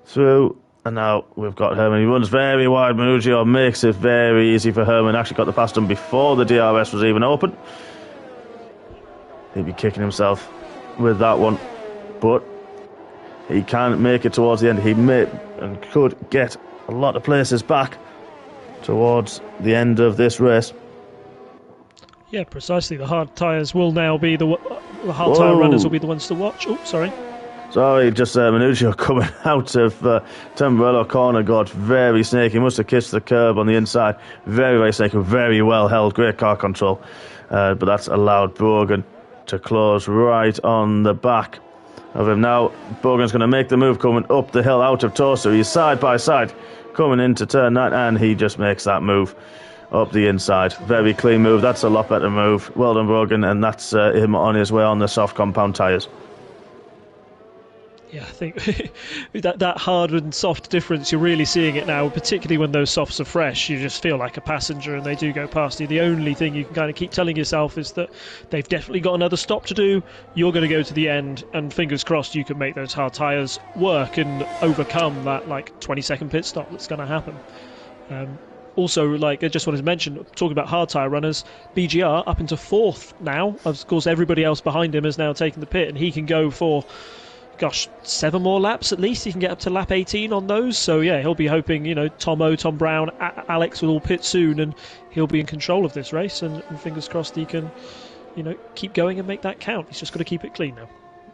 through, and now we've got Herman. He runs very wide. Manugio makes it very easy for Herman. Actually got the past him before the DRS was even open. He'd be kicking himself with that one, but he can make it towards the end. He may and could get a lot of places back towards the end of this race. Yeah, precisely. The hard tyres will now be the hard tyre runners will be the ones to watch. Oh, sorry. Sorry, just Manugio coming out of Tamburello corner got very snaky. Must have kissed the curb on the inside. Very, very snaky. Very well held. Great car control. But that's allowed Brogan to close right on the back of him. Now, Brogan's going to make the move coming up the hill out of Tosa. He's side by side coming into turn 9, and he just makes that move up the inside. Very clean move. That's a lot better move. Well done, Brogan, and that's him on his way on the soft compound tyres. Yeah, I think that hard and soft difference, you're really seeing it now, particularly when those softs are fresh. You just feel like a passenger and they do go past you. The only thing you can kind of keep telling yourself is that they've definitely got another stop to do. You're going to go to the end, and fingers crossed you can make those hard tyres work and overcome that 20-second pit stop that's going to happen. Also, I just wanted to mention, talking about hard tyre runners, BGR up into 4th now. Of course, everybody else behind him has now taken the pit, and he can go for 7 more laps at least. He can get up to lap 18 on those. So yeah, he'll be hoping, Tom Brown, Alex will all pit soon, and he'll be in control of this race. And fingers crossed he can, keep going and make that count. He's just got to keep it clean now.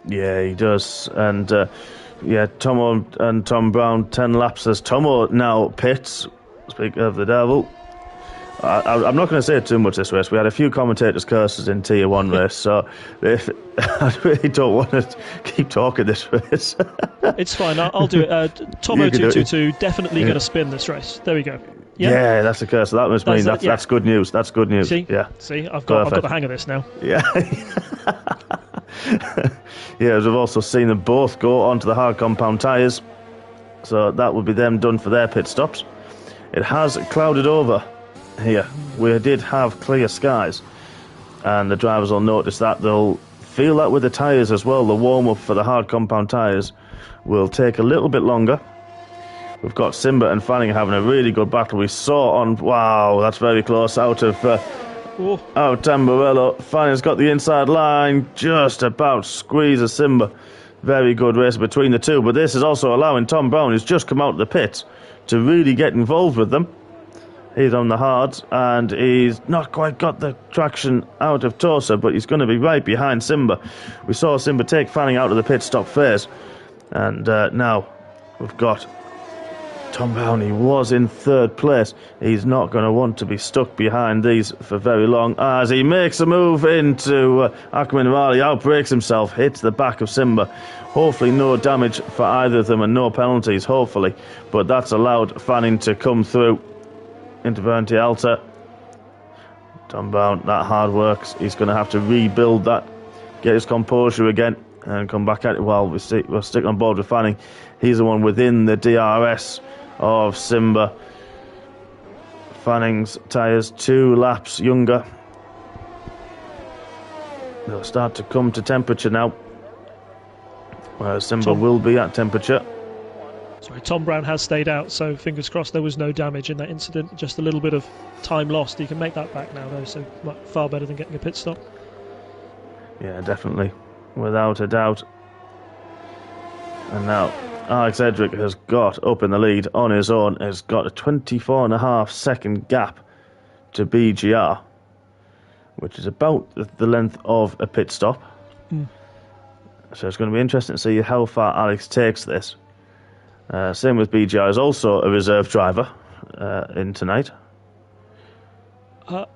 Yeah, he does. And Tomo and Tom Brown 10 laps as Tomo now pits. Speak of the devil. I'm not going to say too much this race. We had a few commentators' curses in Tier 1 race, so I really don't want to keep talking this race. It's fine, I'll do it. Tomo222 definitely going to spin this race. There we go. Yeah, that's a curse. That must mean that's good news. That's good news. See, I've got the hang of this now. Yeah. Yeah, as we've also seen them both go onto the hard compound tyres, so that would be them done for their pit stops. It has clouded over here. We did have clear skies, and the drivers will notice that. They'll feel that with the tyres as well. The warm-up for the hard compound tyres will take a little bit longer. We've got Simba and Fanning having a really good battle. We saw on... Wow, that's very close out of Tamburello. Fanning's got the inside line, just about squeezes Simba. Very good race between the two, but this is also allowing Tom Brown, who's just come out of the pits, to really get involved with them. He's on the hards, and he's not quite got the traction out of Tosa, but he's going to be right behind Simba. We saw Simba take Fanning out of the pit stop phase, and now we've got Tom Brown. He was in 3rd place. He's not going to want to be stuck behind these for very long, as he makes a move into Aquaminerali, outbrakes himself, hits the back of Simba. Hopefully no damage for either of them and no penalties, hopefully, but that's allowed Fanning to come through into Vente Alta. Tom Brown, that hard works. He's going to have to rebuild that, get his composure again, and come back at it. Well, we'll stick on board with Fanning. He's the one within the DRS of Simba. Fanning's tyres 2 laps younger. They'll start to come to temperature now, whereas Simba will be at temperature. Sorry, Tom Brown has stayed out, so fingers crossed there was no damage in that incident. Just a little bit of time lost. He can make that back now, though, so far better than getting a pit stop. Yeah, definitely. Without a doubt. And now Alex Edrick has got up in the lead on his own, has got a 24.5-second gap to BGR, which is about the length of a pit stop. So it's going to be interesting to see how far Alex takes this. Same with BGR, is also a reserve driver in tonight.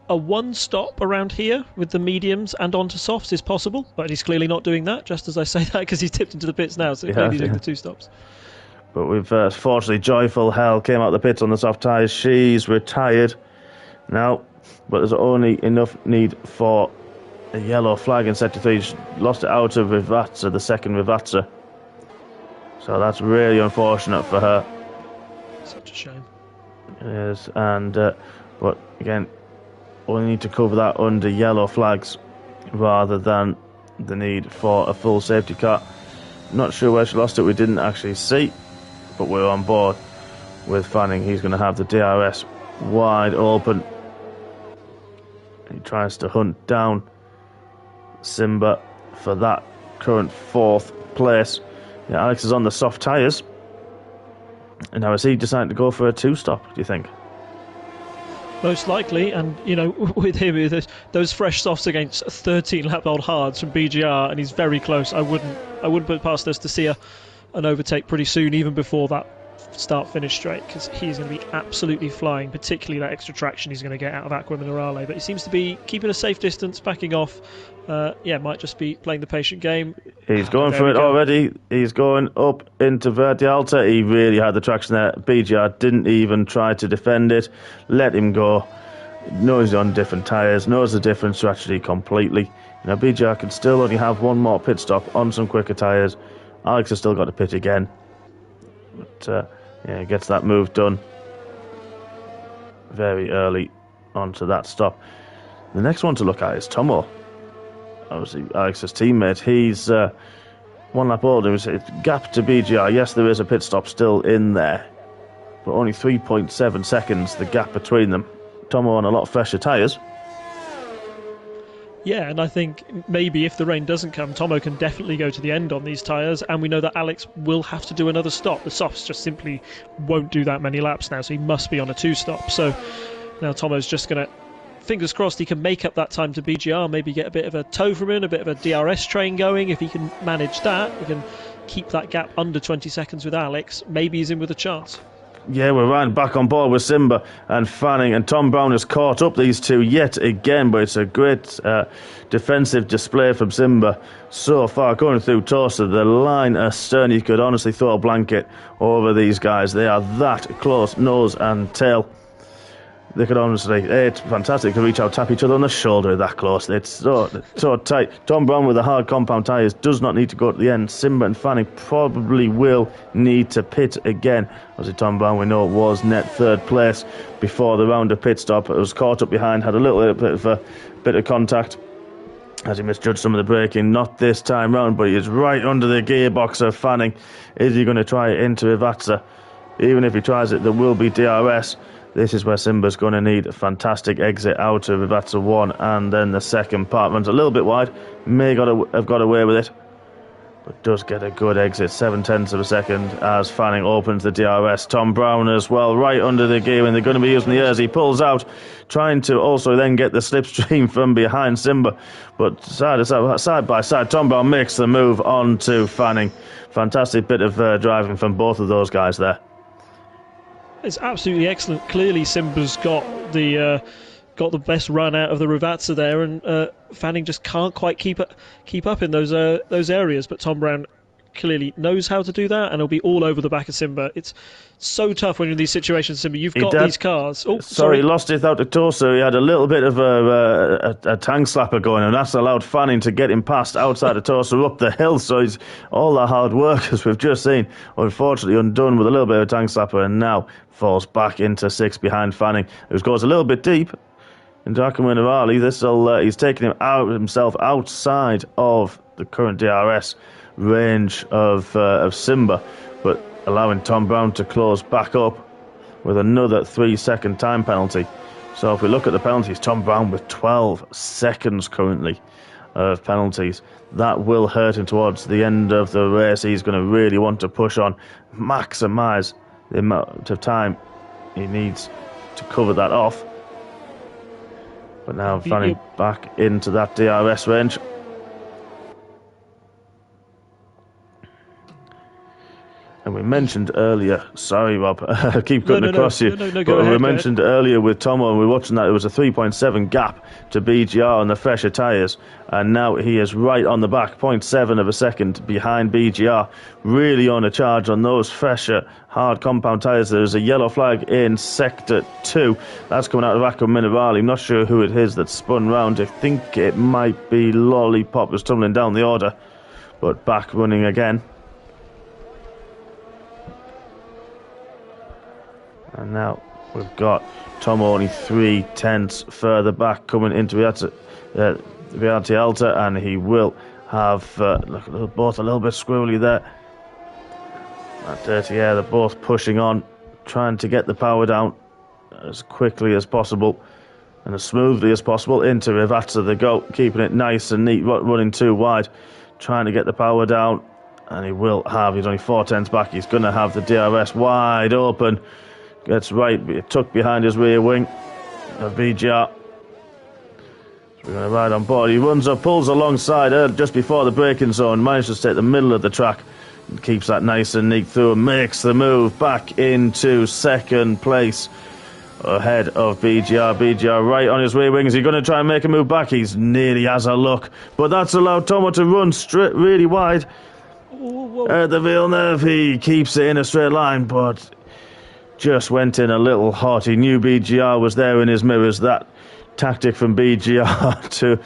A one stop around here with the mediums and onto softs is possible, but he's clearly not doing that, just as I say that, because he's tipped into the pits now, so clearly doing the 2 stops. But we've fortunately, Joyful Hell came out the pits on the soft tyres. She's retired now, but there's only enough need for a yellow flag in Sector 3. She lost it out of Rivatsa, the second Rivatsa. So that's really unfortunate for her. Such a shame. It is, and but again, only need to cover that under yellow flags rather than the need for a full safety car. Not sure where she lost it, we didn't actually see, but we're on board with Fanning. He's going to have the DRS wide open. He tries to hunt down Simba for that current 4th place. Yeah, Alex is on the soft tyres. And now is he deciding to go for a 2-stop, do you think? Most likely, and you know, with him, with those fresh softs against 13-lap-old hards from BGR, and he's very close. I wouldn't put past us to see an overtake pretty soon, even before that start-finish straight, because he's going to be absolutely flying, particularly that extra traction he's going to get out of Aqua Minerale. But he seems to be keeping a safe distance, backing off. Might just be playing the patient game. He's going for it already. He's going up into Verde Alta. He really had the traction there. BGR didn't even try to defend it. Let him go. Knows he's on different tyres. Knows the different strategy completely. Now BGR can still only have one more pit stop on some quicker tyres. Alex has still got to pit again. But he gets that move done very early onto that stop. The next one to look at is Tomo. Obviously, Alex's teammate. He's 1 lap older. It's gap to BGR. Yes, there is a pit stop still in there, but only 3.7 seconds the gap between them. Tomo on a lot fresher tyres. Yeah, and I think maybe if the rain doesn't come, Tomo can definitely go to the end on these tyres, and we know that Alex will have to do another stop. The softs just simply won't do that many laps now, so he must be on a 2-stop. So now Tomo's just going to, fingers crossed, he can make up that time to BGR, maybe get a bit of a tow from him, a bit of a DRS train going. If he can manage that, he can keep that gap under 20 seconds with Alex, maybe he's in with a chance. Yeah, we're right back on board with Simba and Fanning, and Tom Brown has caught up these two yet again, but it's a great defensive display from Simba so far. Going through Tosa, the line astern, you could honestly throw a blanket over these guys. They are that close, nose and tail. They could honestly, it's fantastic to reach out, tap each other on the shoulder that close. It's so tight. Tom Brown with the hard compound tyres does not need to go to the end. Simba and Fanning probably will need to pit again. Obviously, Tom Brown, we know, was net 3rd place before the round of pit stop. It was caught up behind, had a little bit of contact as he misjudged some of the braking. Not this time round, but he is right under the gearbox of Fanning. Is he going to try it into Ivatsa? Even if he tries it, there will be DRS. This is where Simba's going to need a fantastic exit out of Ivatsa 1, and then the second part runs a little bit wide. May have got away with it, but does get a good exit, 0.7 of a second, as Fanning opens the DRS. Tom Brown as well, right under the gear, and they're going to be using the airs. He pulls out, trying to also then get the slipstream from behind Simba, but side by side, Tom Brown makes the move on to Fanning. Fantastic bit of driving from both of those guys there. It's absolutely excellent. Clearly, Simba's got the best run out of the Rivatsa there, and Fanning just can't quite keep up in those areas. But Tom Brown clearly knows how to do that, and he'll be all over the back of Simba. It's so tough when you're in these situations, Simba. You've got these cars. Oh, sorry. He lost it out to Tosa. He had a little bit of a tang slapper going, and that's allowed Fanning to get him past outside of Tosa up the hill. So he's all the hard work, as we've just seen, unfortunately undone with a little bit of a tang slapper, and now falls back into 6th behind Fanning, who goes a little bit deep into Aqua Minerale. He's taking himself outside of the current DRS range of Simba, but allowing Tom Brown to close back up with another 3-second time penalty. So if we look at the penalties, Tom Brown with 12 seconds currently, of penalties. That will hurt him towards the end of the race. He's going to really want to push on, maximise the amount of time he needs to cover that off. But now Fanning back into that DRS range. And we mentioned earlier, sorry Rob, I keep cutting across you, but we mentioned earlier with Tomo, and we were watching that, it was a 3.7 gap to BGR on the fresher tyres, and now he is right on the back, 0.7 of a second behind BGR, really on a charge on those fresher hard compound tyres. There's a yellow flag in Sector 2, that's coming out of Acqua Minerale. I'm not sure who it is that's spun round. I think it might be Lollipop, who's tumbling down the order, but back running again. And now we've got Tom only 3/10 further back coming into Rialti Alta, and he will have look, both a little bit squirrely there. That dirty air, they're both pushing on, trying to get the power down as quickly as possible and as smoothly as possible into Rivatsa they go, keeping it nice and neat, running too wide, trying to get the power down, and he will have, he's only 4/10 back, he's going to have the DRS wide open. Gets right, tucked behind his rear wing of BGR. So we're going to ride on board. He runs up, pulls alongside just before the braking zone, manages to take the middle of the track, and keeps that nice and neat through, and makes the move back into second place ahead of BGR. BGR right on his rear wing. Is he going to try and make a move back? He's nearly has a look, but that's allowed Tomo to run straight, really wide. The Villeneuve, he keeps it in a straight line, but just went in a little hot. He knew BGR was there in his mirrors. That tactic from BGR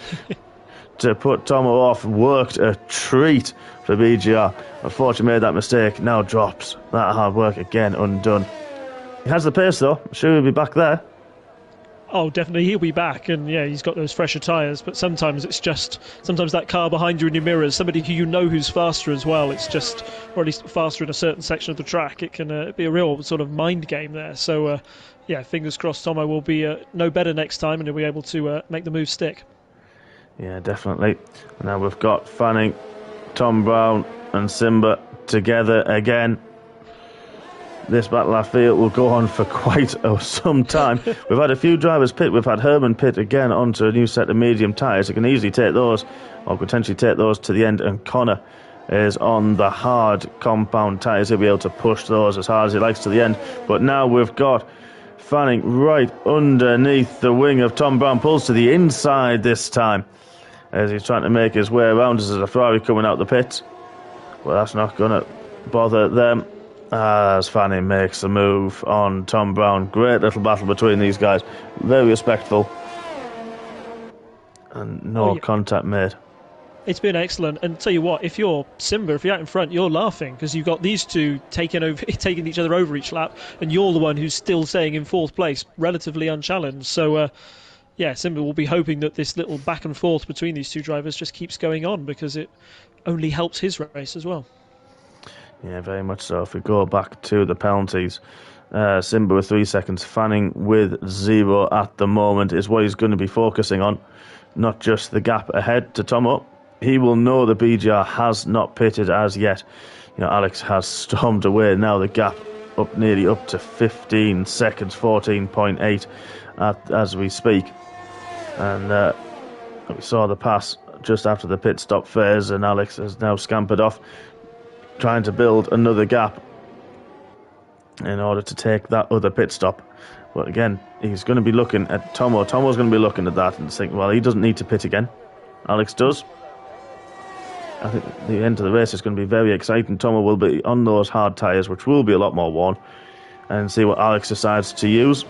to put Tomo off worked a treat for BGR. Unfortunately made that mistake. Now drops. That hard work again undone. He has the pace though. I'm sure he'll be back there. Oh, definitely, he'll be back, and yeah, he's got those fresher tyres, but sometimes that car behind you in your mirrors, somebody who you know who's faster as well, it's just, or at least faster in a certain section of the track, it can be a real sort of mind game there. So, yeah, fingers crossed Tomo will be no better next time, and he'll be able to make the move stick. Yeah, definitely. And now we've got Fanning, Tom Brown and Simba together again. This battle, I feel, will go on for quite some time. We've had a few drivers pit. We've had Herman pit again onto a new set of medium tyres. He can easily take those, or potentially take those to the end. And Connor is on the hard compound tyres. He'll be able to push those as hard as he likes to the end. But now we've got Fanning right underneath the wing of Tom Brown. Pulls to the inside this time as he's trying to make his way around. There's a Ferrari coming out the pits. Well, that's not going to bother them. As Fanning makes the move on Tom Brown. Great little battle between these guys. Very respectful. And no contact made. It's been excellent. And tell you what, if you're Simba, if you're out in front, you're laughing because you've got these two taking each other over each lap, and you're the one who's still staying in fourth place, relatively unchallenged. So, yeah, Simba will be hoping that this little back and forth between these two drivers just keeps going on because it only helps his race as well. Yeah, very much so. If we go back to the penalties, Simba with 3 seconds, Fanning with 0 at the moment is what he's going to be focusing on, not just the gap ahead to Tomo. He will know the BGR has not pitted as yet. You know, Alex has stormed away. Now the gap nearly up to 15 seconds, 14.8 as we speak. And we saw the pass just after the pit stop phase, and Alex has now scampered off, trying to build another gap in order to take that other pit stop. But again, he's going to be looking at Tomo. Tomo's going to be looking at that and think, well, he doesn't need to pit again. Alex does. I think the end of the race is going to be very exciting. Tomo will be on those hard tyres, which will be a lot more worn, and see what Alex decides to use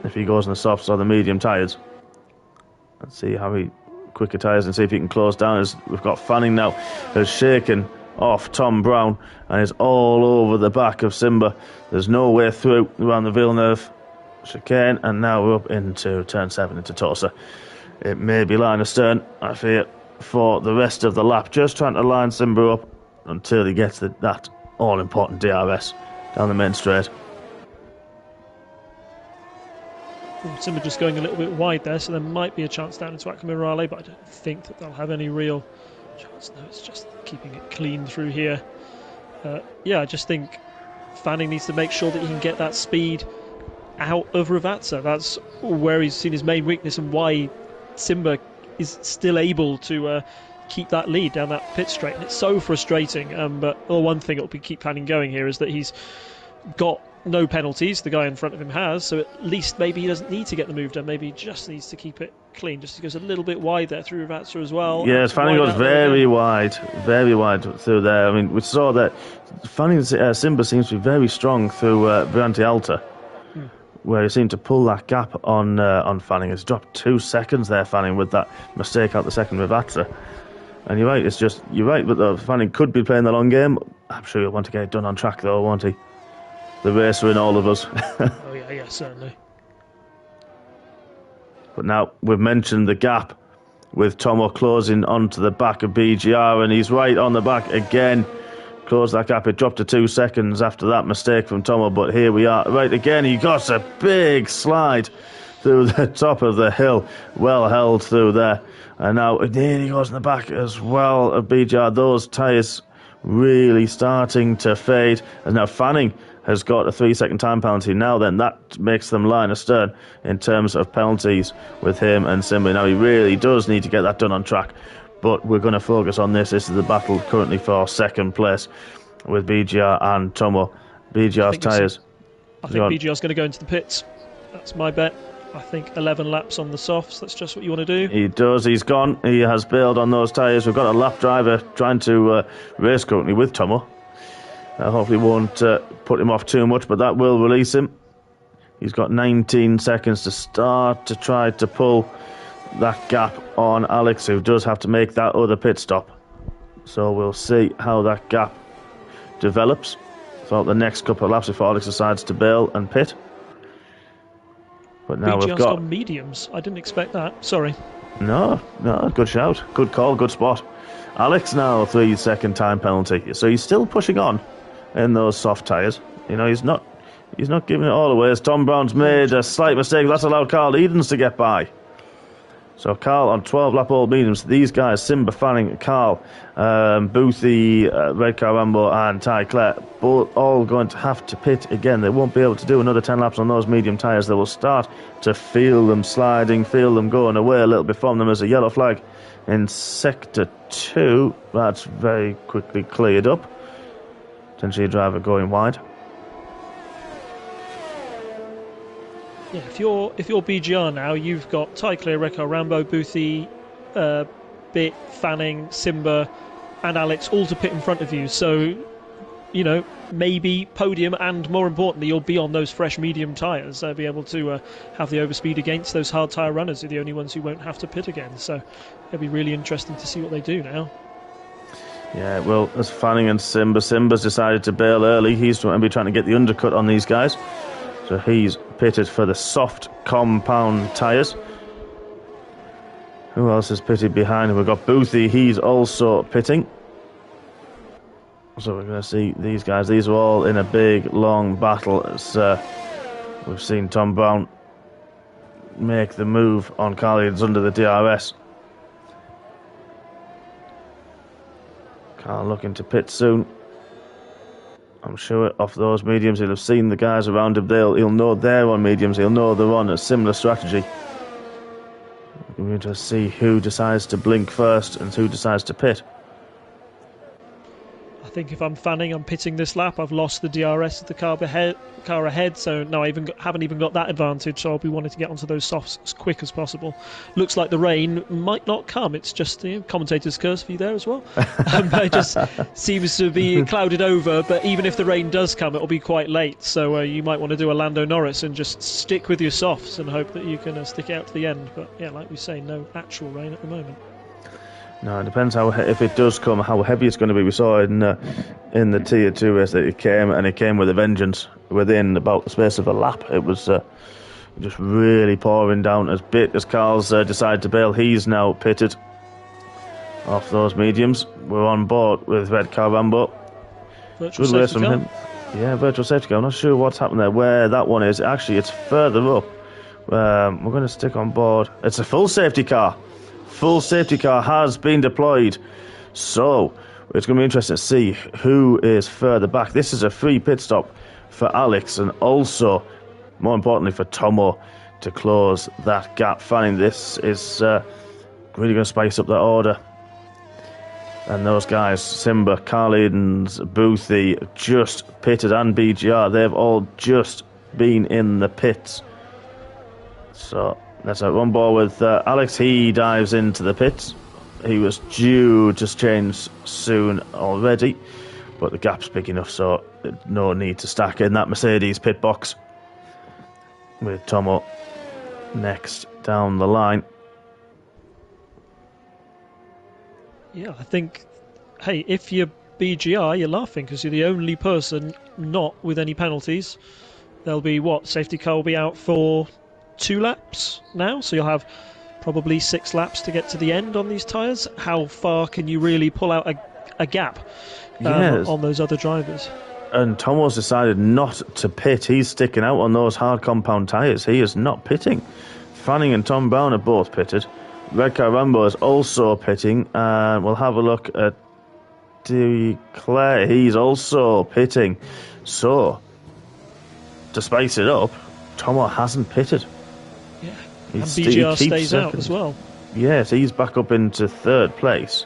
if he goes on the softs or the medium tyres. Let's see how he quicker tyres and see if he can close down. As we've got Fanning now has shaken off Tom Brown and is all over the back of Simba. There's no way through around the Villeneuve chicane, and now we're up into turn 7 into Tosa. It may be line astern, I fear, for the rest of the lap, just trying to line Simba up until he gets that all-important DRS down the main straight. Simba just going a little bit wide there, so there might be a chance down into Akmirale, but I don't think that they'll have any real chance. No, it's just keeping it clean through here. I just think Fanning needs to make sure that he can get that speed out of Ravazza. That's where he's seen his main weakness and why Simba is still able to keep that lead down that pit straight. And it's so frustrating, but the one thing that will keep Fanning going here is that he's got no penalties, the guy in front of him has, so at least maybe he doesn't need to get the move done, maybe he just needs to keep it clean. Just he goes a little bit wide there through Ravazza as well. Yes, Fanning goes very wide through there. I mean, we saw that Fanning's Simba seems to be very strong through Briante Alta, where he seemed to pull that gap on Fanning. He's dropped 2 seconds there, Fanning, with that mistake out the second Ravazza. And you're right, but Fanning could be playing the long game. I'm sure he'll want to get it done on track though, won't he? The racer in all of us. Oh yeah, certainly. But now we've mentioned the gap with Tomo closing onto the back of BGR, and he's right on the back again. Close that gap. It dropped to 2 seconds after that mistake from Tomo, but here we are. Right again, he got a big slide through the top of the hill. Well held through there. And now it nearly goes in the back as well of BGR. Those tyres really starting to fade. And now Fanning has got a 3-second time penalty. Now then, that makes them line astern in terms of penalties with him and Simba. Now he really does need to get that done on track, but we're going to focus on this. This is the battle currently for second place with BGR and Tomo. BGR's tyres. I think BGR's going to go into the pits. That's my bet. I think 11 laps on the softs. That's just what you want to do. He does. He's gone. He has bailed on those tyres. We've got a lap driver trying to race currently with Tomo. Hopefully won't put him off too much, but that will release him. He's got 19 seconds to start to try to pull that gap on Alex, who does have to make that other pit stop. So we'll see how that gap develops throughout the next couple of laps before Alex decides to bail and pit. But now we've got mediums. I didn't expect that. Sorry. No, good shout. Good call, good spot. Alex now 3-second time penalty. So he's still pushing on in those soft tyres. You know, he's not giving it all away. As Tom Brown's made a slight mistake, that's allowed Carl Edens to get by. So Carl on 12-lap old mediums. These guys, Simba, Fanning, Carl, Boothie, Redcar Rambo and Ty Clare, both all going to have to pit again. They won't be able to do another 10 laps on those medium tyres. They will start to feel them sliding, feel them going away a little bit from them as a yellow flag in Sector 2. That's very quickly cleared up. Potentially a driver going wide. Yeah, if you're BGR now, you've got Ty Clear, Rekar Rambo, Boothie, Bit, Fanning, Simba, and Alex all to pit in front of you. So, you know, maybe podium, and more importantly, you'll be on those fresh medium tyres. Be able to have the overspeed against those hard tyre runners. They're the only ones who won't have to pit again. So it'll be really interesting to see what they do now. Yeah, well, as Fanning and Simba's decided to bail early. He's going to be trying to get the undercut on these guys. So he's pitted for the soft compound tyres. Who else is pitted behind him? We've got Boothie. He's also pitting. So we're going to see these guys. These are all in a big, long battle. As we've seen Tom Brown make the move on Carl under the DRS. Carl looking to pit soon. I'm sure off those mediums he'll have seen the guys around him. He'll know they're on mediums. He'll know they're on a similar strategy. We're going to see who decides to blink first and who decides to pit. I think if I'm Fanning, I'm pitting this lap. I've lost the DRS of the car ahead, so no, I haven't even got that advantage, so I'll be wanting to get onto those softs as quick as possible. Looks like the rain might not come. It's just the commentator's curse for you there as well. It just seems to be clouded over, but even if the rain does come, it'll be quite late, so you might want to do a Lando Norris and just stick with your softs and hope that you can stick it out to the end. But yeah, like we say, no actual rain at the moment. No, it depends if it does come, how heavy it's going to be. We saw in the Tier 2 race that it came with a vengeance. Within about the space of a lap, it was just really pouring down as Carl's decided to bail. He's now pitted off those mediums. We're on board with Red Car Rambo. Good race from him. Yeah, virtual safety car. I'm not sure what's happened there, where that one is. Actually, it's further up We're going to stick on board. It's a full safety car. Full safety car has been deployed. So it's going to be interesting to see who is further back. This is a free pit stop for Alex and also, more importantly, for Tomo to close that gap. Finding this is really going to spice up that order. And those guys, Simba, Carlidens, Boothie, just pitted, and BGR, they've all just been in the pits. So let's have one ball with Alex. He dives into the pits. He was due to change soon already, but the gap's big enough, so no need to stack in that Mercedes pit box. With Tomo next down the line. Yeah, I think, hey, if you're BGR, you're laughing because you're the only person not with any penalties. There'll be, safety car will be out for 2 laps now, so you'll have probably 6 laps to get to the end on these tyres. How far can you really pull out a gap on those other drivers? And Tomo's decided not to pit. He's sticking out on those hard compound tyres. He is not pitting. Fanning and Tom Brown are both pitted. Red Car Rambo is also pitting. And we'll have a look at Declare. He's also pitting. So, to spice it up, Tomo hasn't pitted. Yeah, and BGR stays out as well. Yes, he's back up into 3rd place.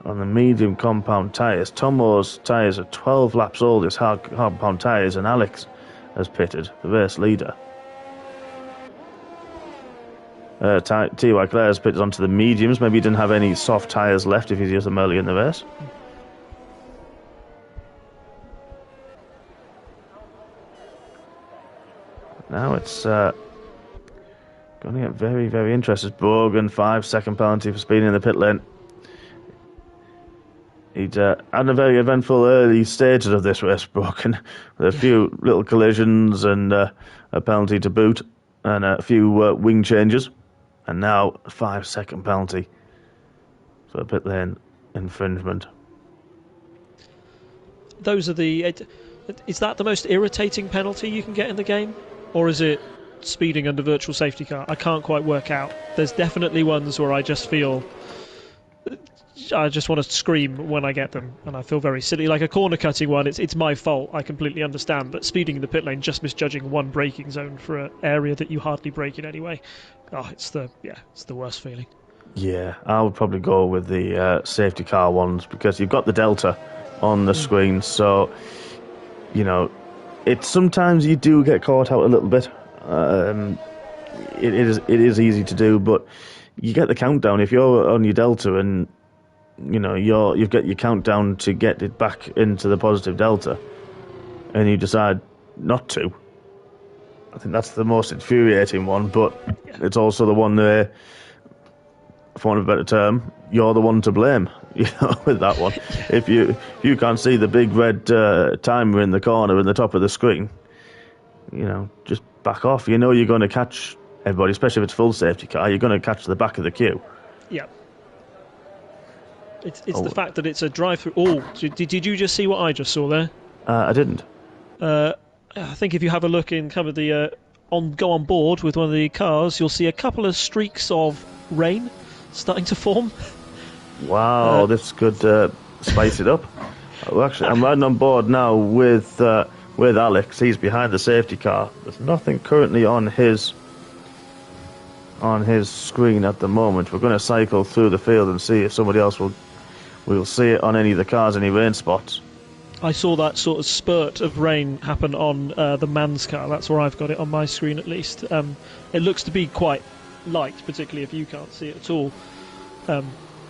On the medium compound tyres. Tomo's tyres are 12 laps old, his hard compound tyres, and Alex has pitted, the race leader. T.Y. Claire's pitted onto the mediums. Maybe he didn't have any soft tyres left if he's used them early in the race. Now it's going to get very, very interesting. Bogan, 5-second penalty for speeding in the pit lane. He'd had a very eventful early stages of this race, Broken, with a few little collisions and a penalty to boot, and a few wing changes, and now a 5-second penalty for a pit lane infringement. Those are is that the most irritating penalty you can get in the game? Or is it speeding under virtual safety car? I can't quite work out. There's definitely ones where I just feel... I just want to scream when I get them, and I feel very silly. Like a corner cutting one, it's my fault, I completely understand, but speeding in the pit lane, just misjudging one braking zone for an area that you hardly brake in anyway. It's the worst feeling. Yeah, I would probably go with the safety car ones, because you've got the delta on the screen, so, it's sometimes you do get caught out a little bit. It is easy to do, but you get the countdown. If you're on your delta and you've got your countdown to get it back into the positive delta, and you decide not to, I think that's the most infuriating one, but it's also the one there, for want of a better term, you're the one to blame, with that one. If you can't see the big red timer in the corner in the top of the screen, just back off. You're going to catch everybody, especially if it's full safety car, you're going to catch the back of the queue. Yeah. It's the fact that it's a drive-through. Oh, did you just see what I just saw there? I didn't. I think if you have a look in kind of the go on board with one of the cars, you'll see a couple of streaks of rain starting to form. Wow, this could spice it up. Well, actually, I'm riding on board now with Alex. He's behind the safety car. There's nothing currently on his screen at the moment. We're going to cycle through the field and see if somebody else will see it on any of the cars, any rain spots. I saw that sort of spurt of rain happen on the man's car. That's where I've got it on my screen, at least. It looks to be quite light, particularly if you can't see it at all.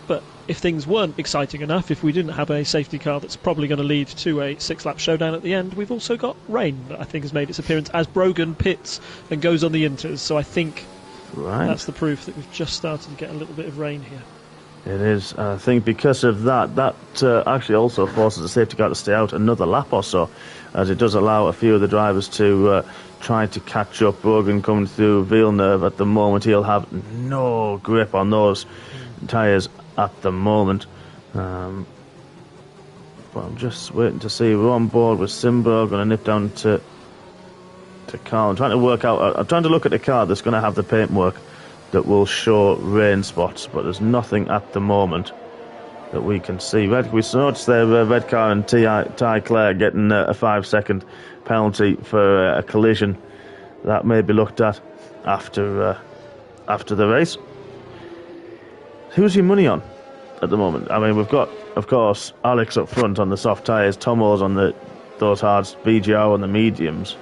But if things weren't exciting enough, if we didn't have a safety car that's probably going to lead to a 6-lap showdown at the end, we've also got rain that I think has made its appearance as Brogan pits and goes on the inters. So I think that's the proof that we've just started to get a little bit of rain here. It is. I think because of that actually also forces the safety car to stay out another lap or so, as it does allow a few of the drivers to try to catch up. Brogan coming through Villeneuve at the moment. He'll have no grip on those tyres at the moment. But I'm just waiting to see. We're on board with Simba. Going to nip down to to Carl. I'm trying to work out. I'm trying to look at the car that's going to have the paintwork that will show rain spots, but there's nothing at the moment that we can see. We noticed there red car and Ty Clare getting a 5-second penalty for a collision. That may be looked at after the race. Who's your money on at the moment? I mean, we've got, of course, Alex up front on the soft tyres, Tomo's on those hards, BGR on the mediums.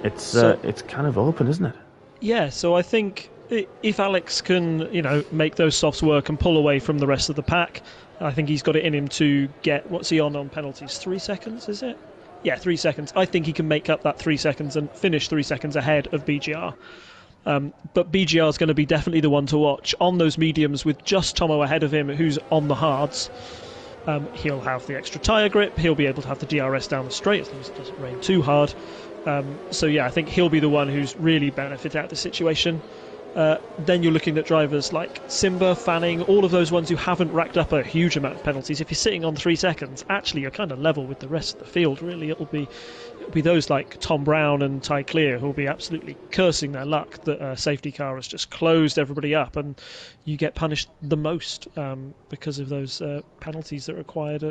It's kind of open, isn't it? Yeah, so I think if Alex can, make those softs work and pull away from the rest of the pack, I think he's got it in him to get, what's he on penalties? 3 seconds, is it? Yeah, 3 seconds. I think he can make up that 3 seconds and finish 3 seconds ahead of BGR. But BGR is going to be definitely the one to watch. On those mediums with just Tomo ahead of him, who's on the hards, he'll have the extra tyre grip, he'll be able to have the DRS down the straight as long as it doesn't rain too hard. So yeah, I think he'll be the one who's really benefited out of the situation. Then you're looking at drivers like Simba, Fanning, all of those ones who haven't racked up a huge amount of penalties. If you're sitting on 3 seconds, actually you're kind of level with the rest of the field, really. It'll be those like Tom Brown and Ty Clear who'll be absolutely cursing their luck that a safety car has just closed everybody up and you get punished the most because of those penalties that are required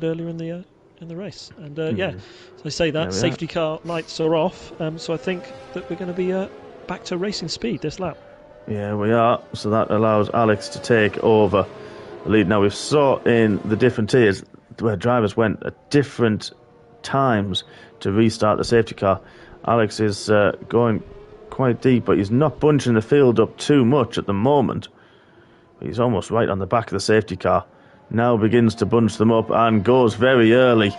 earlier in the race. And so I say that safety car lights are off, so I think that we're going to be back to racing speed this lap. Yeah, we are. So that allows Alex to take over the lead. Now, we've saw in the different tiers where drivers went at different times to restart the safety car. Alex is going quite deep, but he's not bunching the field up too much at the moment. He's almost right on the back of the safety car. Now begins to bunch them up and goes very early.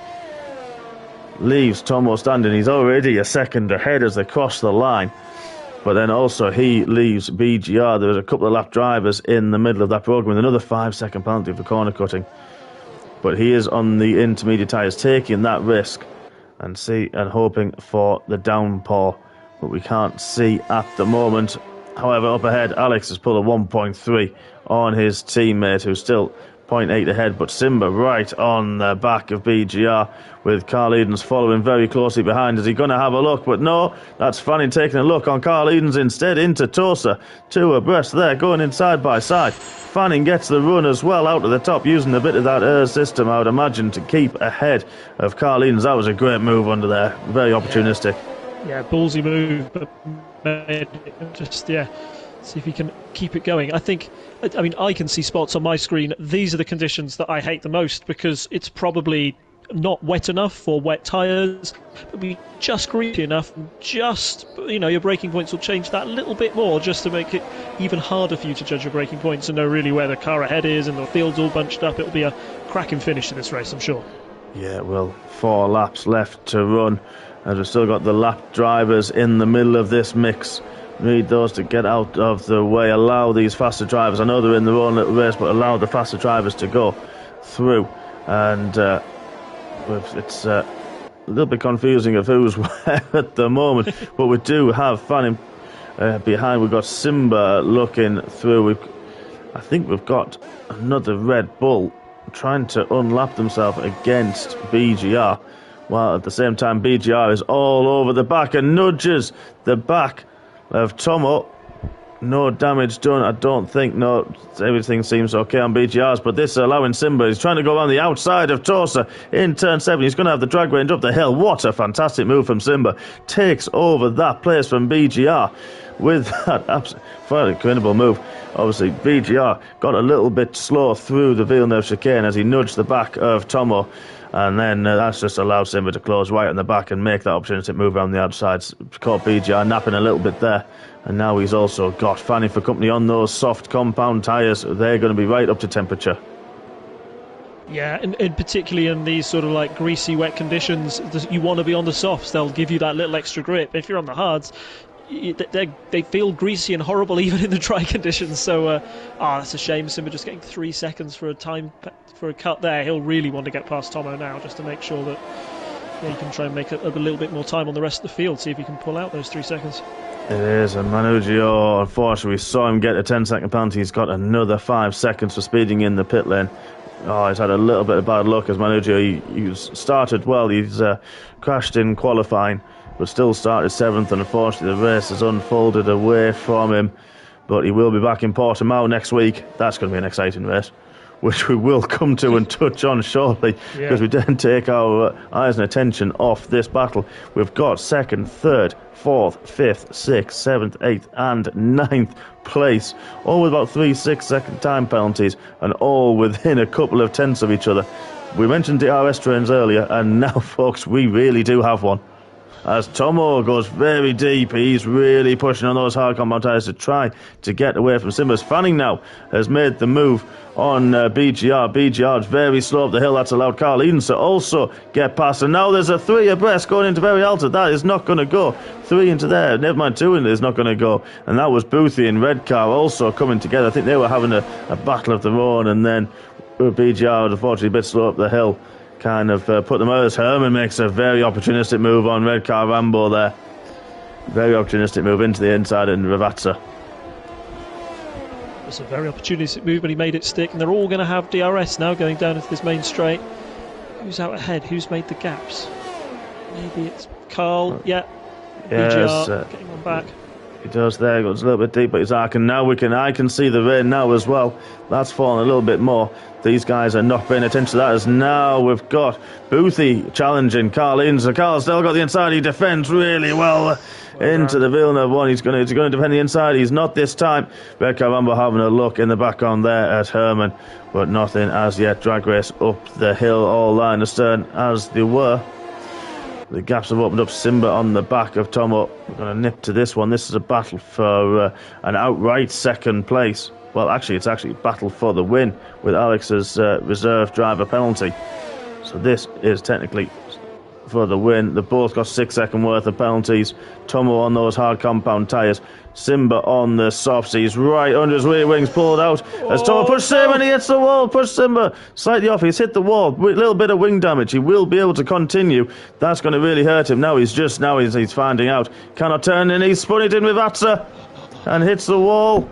Leaves Tomo standing. He's already a second ahead as they cross the line. But then also he leaves BGR. There was a couple of lap drivers in the middle of that program with another 5-second penalty for corner cutting. But he is on the intermediate tyres taking that risk and hoping for the downpour. But we can't see at the moment. However, up ahead, Alex has pulled a 1.3 on his teammate, who's still 0.8 ahead, but Simba right on the back of BGR with Carl Edens following very closely behind. Is he going to have a look? But no, that's Fanning taking a look on Carl Edens instead into Tosa. Two abreast there, going in side by side. Fanning gets the run as well out of the top, using a bit of that system, I would imagine, to keep ahead of Carl Edens. That was a great move under there, very opportunistic. Yeah, ballsy move, but see if he can keep it going. I can see spots on my screen. These are the conditions that I hate the most because it's probably not wet enough for wet tyres, but be just greasy enough. Your braking points will change that little bit more just to make it even harder for you to judge your braking points and know really where the car ahead is and the field's all bunched up. It'll be a cracking finish to this race, I'm sure. Yeah, well, 4 laps left to run as we've still got the lap drivers in the middle of this mix. Need those to get out of the way, allow these faster drivers, I know they're in their own little race, but allow the faster drivers to go through. And it's a little bit confusing of who's where at the moment, but we do have Fanning behind. We've got Simba looking through. I think we've got another Red Bull trying to unlap themselves against BGR, while at the same time BGR is all over the back and nudges the back of Tomo. No damage done, I don't think. No, everything seems okay on BGR's, but this allowing Simba. He's trying to go around the outside of Tosa in turn 7. He's going to have the drag range up the hill. What a fantastic move from Simba. Takes over that place from BGR with that absolutely incredible move. Obviously, BGR got a little bit slow through the Villeneuve chicane as he nudged the back of Tomo. And then that's just allowed Simba to close right on the back and make that opportunistic move around the outside. Caught BGR napping a little bit there. And now he's also got Fanning for company on those soft compound tyres. They're going to be right up to temperature. Yeah, and particularly in these sort of like greasy, wet conditions, you want to be on the softs. They'll give you that little extra grip. If you're on the hards, they feel greasy and horrible even in the dry conditions. So, that's a shame. Simba just getting 3 seconds for a cut there. He'll really want to get past Tomo now just to make sure that he can try and make a little bit more time on the rest of the field, see if he can pull out those 3 seconds. It is, and Manu Gio, unfortunately, we saw him get a 10-second penalty. He's got another 5 seconds for speeding in the pit lane. He's had a little bit of bad luck as Manu Gio. He started well. He's crashed in qualifying but still started 7th, and unfortunately the race has unfolded away from him. But he will be back in Portimao next week. That's going to be an exciting race, which we will come to and touch on shortly, because we didn't take our eyes and attention off this battle. We've got 2nd, 3rd, 4th, 5th, 6th, 7th, 8th and 9th place, all with about 3 6-second time penalties, and all within a couple of tenths of each other. We mentioned DRS trains earlier, and now, folks, we really do have one. As Tomo goes very deep, he's really pushing on those hard compound tyres to try to get away from Simba's. Fanning now has made the move on BGR. BGR is very slow up the hill. That's allowed Carl Edens to also get past. And now there's a 3 abreast going into very Alta. That is not going to go. 3 into there. Never mind, 2 in there is not going to go. And that was Boothie and Redcar also coming together. I think they were having a battle of their own. And then BGR, unfortunately, a bit slow up the hill, kind of put them out as Herman makes a very opportunistic move on Redcar Rambo there. Very opportunistic move into the inside and Ravazza. It's a very opportunistic move, but he made it stick, and they're all going to have DRS now going down into this main straight. Who's out ahead? Who's made the gaps? Maybe it's Carl. Yeah. BGR getting one back. He does there, goes a little bit deep, but he's arcing. Now I can see the rain now as well. That's fallen a little bit more. These guys are not paying attention to that, as now we've got Boothie challenging Carl Edens. Carl's still got the inside. He defends really well into the Villeneuve one. He's going to defend the inside. He's not this time. Redcar Rambo having a look in the background there at Herman, but nothing as yet. Drag race up the hill, all line astern as they were. The gaps have opened up. Simba on the back of Tomo. We're going to nip to this one. This is a battle for an outright 2nd place. Well, actually, it's actually a battle for the win with Alex's reserve driver penalty. So this is technically for the win. They both got 6-second worth of penalties. Tomo on those hard compound tyres. Simba on the softs. He's right under his rear wings, pulled out. As Tomo pushes him and he hits the wall. Push Simba slightly off. He's hit the wall. A little bit of wing damage. He will be able to continue. That's going to really hurt him. Now he's finding out. Cannot turn, and he's spun it in with Atsa and hits the wall.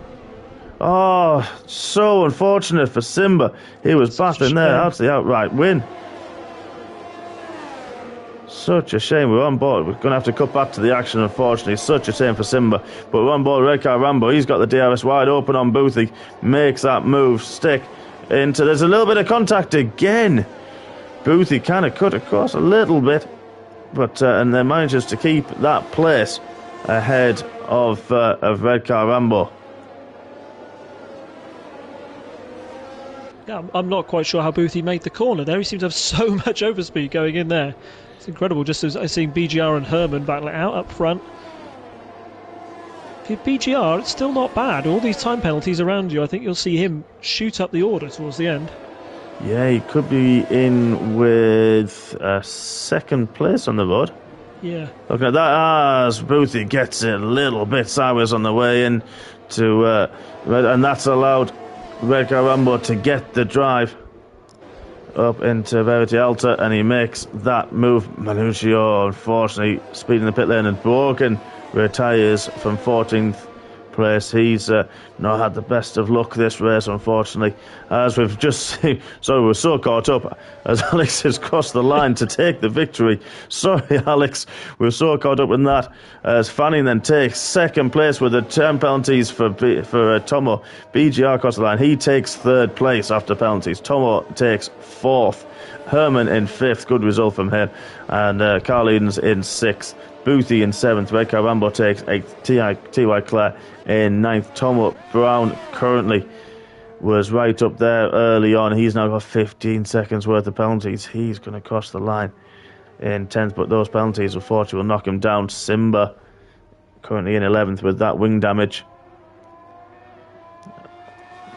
Oh, so unfortunate for Simba. He was battling there. That's the outright win. Such a shame. We're on board. We're going to have to cut back to the action, unfortunately. Such a shame for Simba. But we're on board. Redcar Rambo, he's got the DRS wide open on Boothie. Makes that move stick into... There's a little bit of contact again. Boothie kind of cut across a little bit, but and then manages to keep that place ahead of Redcar Rambo. Yeah, I'm not quite sure how Boothie made the corner there. He seems to have so much overspeed going in there. It's incredible, just as I seen BGR and Herman battling out up front. For BGR, it's still not bad. All these time penalties around you, I think you'll see him shoot up the order towards the end. Yeah, he could be in with 2nd place on the road. Yeah. Looking at that, as Boothie gets it a little bit sideways on the way in to, and that's allowed Redcar Rambo to get the drive up into Verity Alta, and he makes that move. Manugio, unfortunately, speeding the pit lane and broken, retires from 14th place. He's not had the best of luck this race, unfortunately, as we've just seen. Sorry, we're so caught up as Alex has crossed the line to take the victory. Sorry, Alex, we're so caught up in that, as Fanning then takes 2nd place with the time penalties for Tomo. BGR across the line. He takes 3rd place after penalties. Tomo takes 4th. Herman in 5th. Good result from him. And Carl Edens in 6th. Boothie in 7th. Redcar Rambo takes 8th. T.Y. Clare in 9th. Tomo Brown currently was right up there early on. He's now got 15 seconds worth of penalties. He's going to cross the line in 10th, but those penalties unfortunately will knock him down. Simba currently in 11th with that wing damage.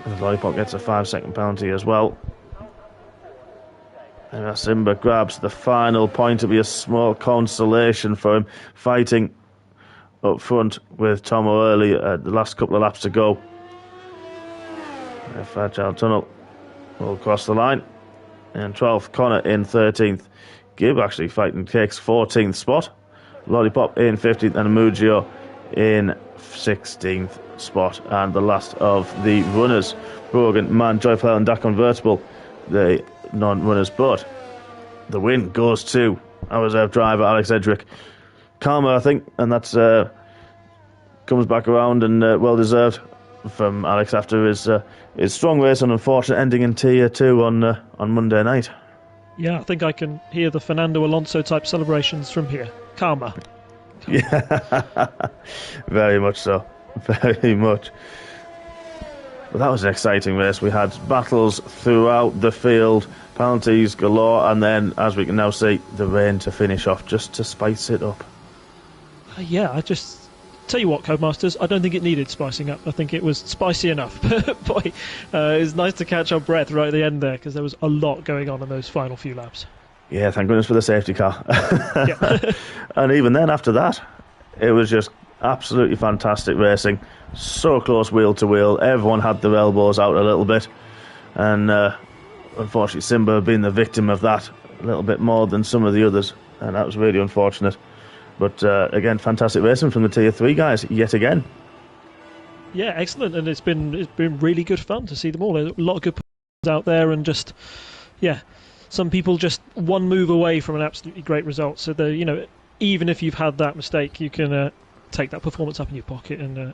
And Lollipop gets a 5-second penalty as well. And Simba grabs the final point. It'll be a small consolation for him, fighting up front with Tomo early the last couple of laps to go. Fragile Tunnel will cross the line. And 12th, Connor in 13th. Gibb actually fighting, takes 14th spot. Lollipop in 15th, and Mugio in 16th spot. And the last of the runners, Brogan, Man, Joyful and Dak Convertible, the non-runners, but the win goes to our reserve driver Alex Edrick. Karma, I think, and that's comes back around and well deserved from Alex after his strong race and unfortunate ending in Tier 2 on Monday night. Yeah, I think I can hear the Fernando Alonso type celebrations from here. Karma. Yeah, very much so. Very much. But that was an exciting race. We had battles throughout the field, penalties galore, and then, as we can now see, the rain to finish off just to spice it up. Yeah, I just tell you what, Codemasters, I don't think it needed spicing up. I think it was spicy enough. Boy, it was nice to catch our breath right at the end there because there was a lot going on in those final few laps. Yeah, thank goodness for the safety car. Yeah. And even then, after that, it was just absolutely fantastic racing. So close wheel to wheel. Everyone had their elbows out a little bit. And unfortunately, Simba being the victim of that a little bit more than some of the others. And that was really unfortunate. But again, fantastic racing from the Tier 3 guys yet again. Yeah, excellent. And it's been really good fun to see them all. There's a lot of good out there and just, yeah, some people just one move away from an absolutely great result. So, even if you've had that mistake, you can take that performance up in your pocket and,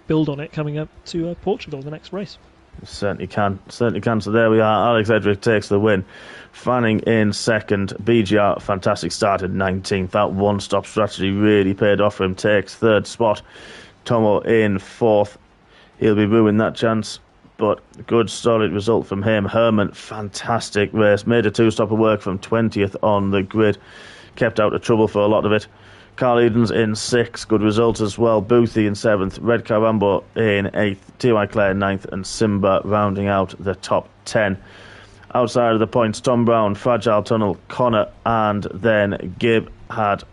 build on it coming up to Portugal, the next race. Certainly can. So there we are. Alex Edric takes the win. Fanning in second. BGR, fantastic start at 19th. That one-stop strategy really paid off for him. Takes third spot. Tomo in fourth. He'll be ruining that chance. But good, solid result from him. Herman, fantastic race. Made a two-stopper work from 20th on the grid. Kept out of trouble for a lot of it. Carl Edens in 6th, good result as well. Boothie in 7th, Red Carambo in 8th, T.Y. Clare 9th, and Simba rounding out the top 10. Outside of the points, Tom Brown, Fragile Tunnel, Connor, and then Gibb had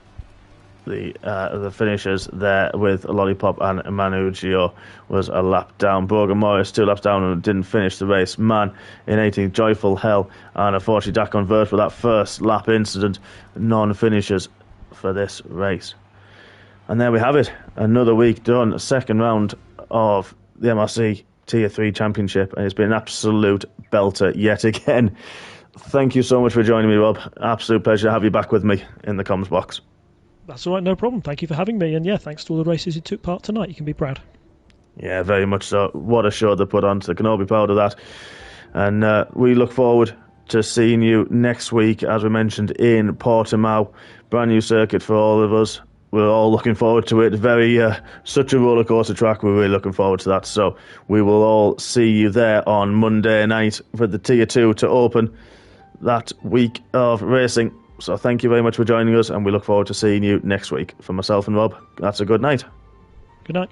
the finishers there with Lollipop, and Manuccio was a lap down. Brogan Morris 2 laps down and didn't finish the race. Man in 18th, Joyful Hell, and unfortunately Dak converged with that first lap incident. Non-finishers for this race. And there we have it, another week done, second round of the MRC Tier 3 Championship, and it's been an absolute belter yet again. Thank you so much for joining me, Rob. Absolute pleasure to have you back with me in the comms box. That's all right, no problem. Thank you for having me, and yeah, thanks to all the races you took part tonight. You can be proud. Yeah, very much so. What a show they put on, so they can all be proud of that. And we look forward to seeing you next week, as we mentioned, in Portimao. Brand new circuit for all of us. We're all looking forward to it. Such a roller coaster track. We're really looking forward to that. So we will all see you there on Monday night for the Tier 2 to open that week of racing. So thank you very much for joining us, and we look forward to seeing you next week. For myself and Rob, that's a good night. Good night.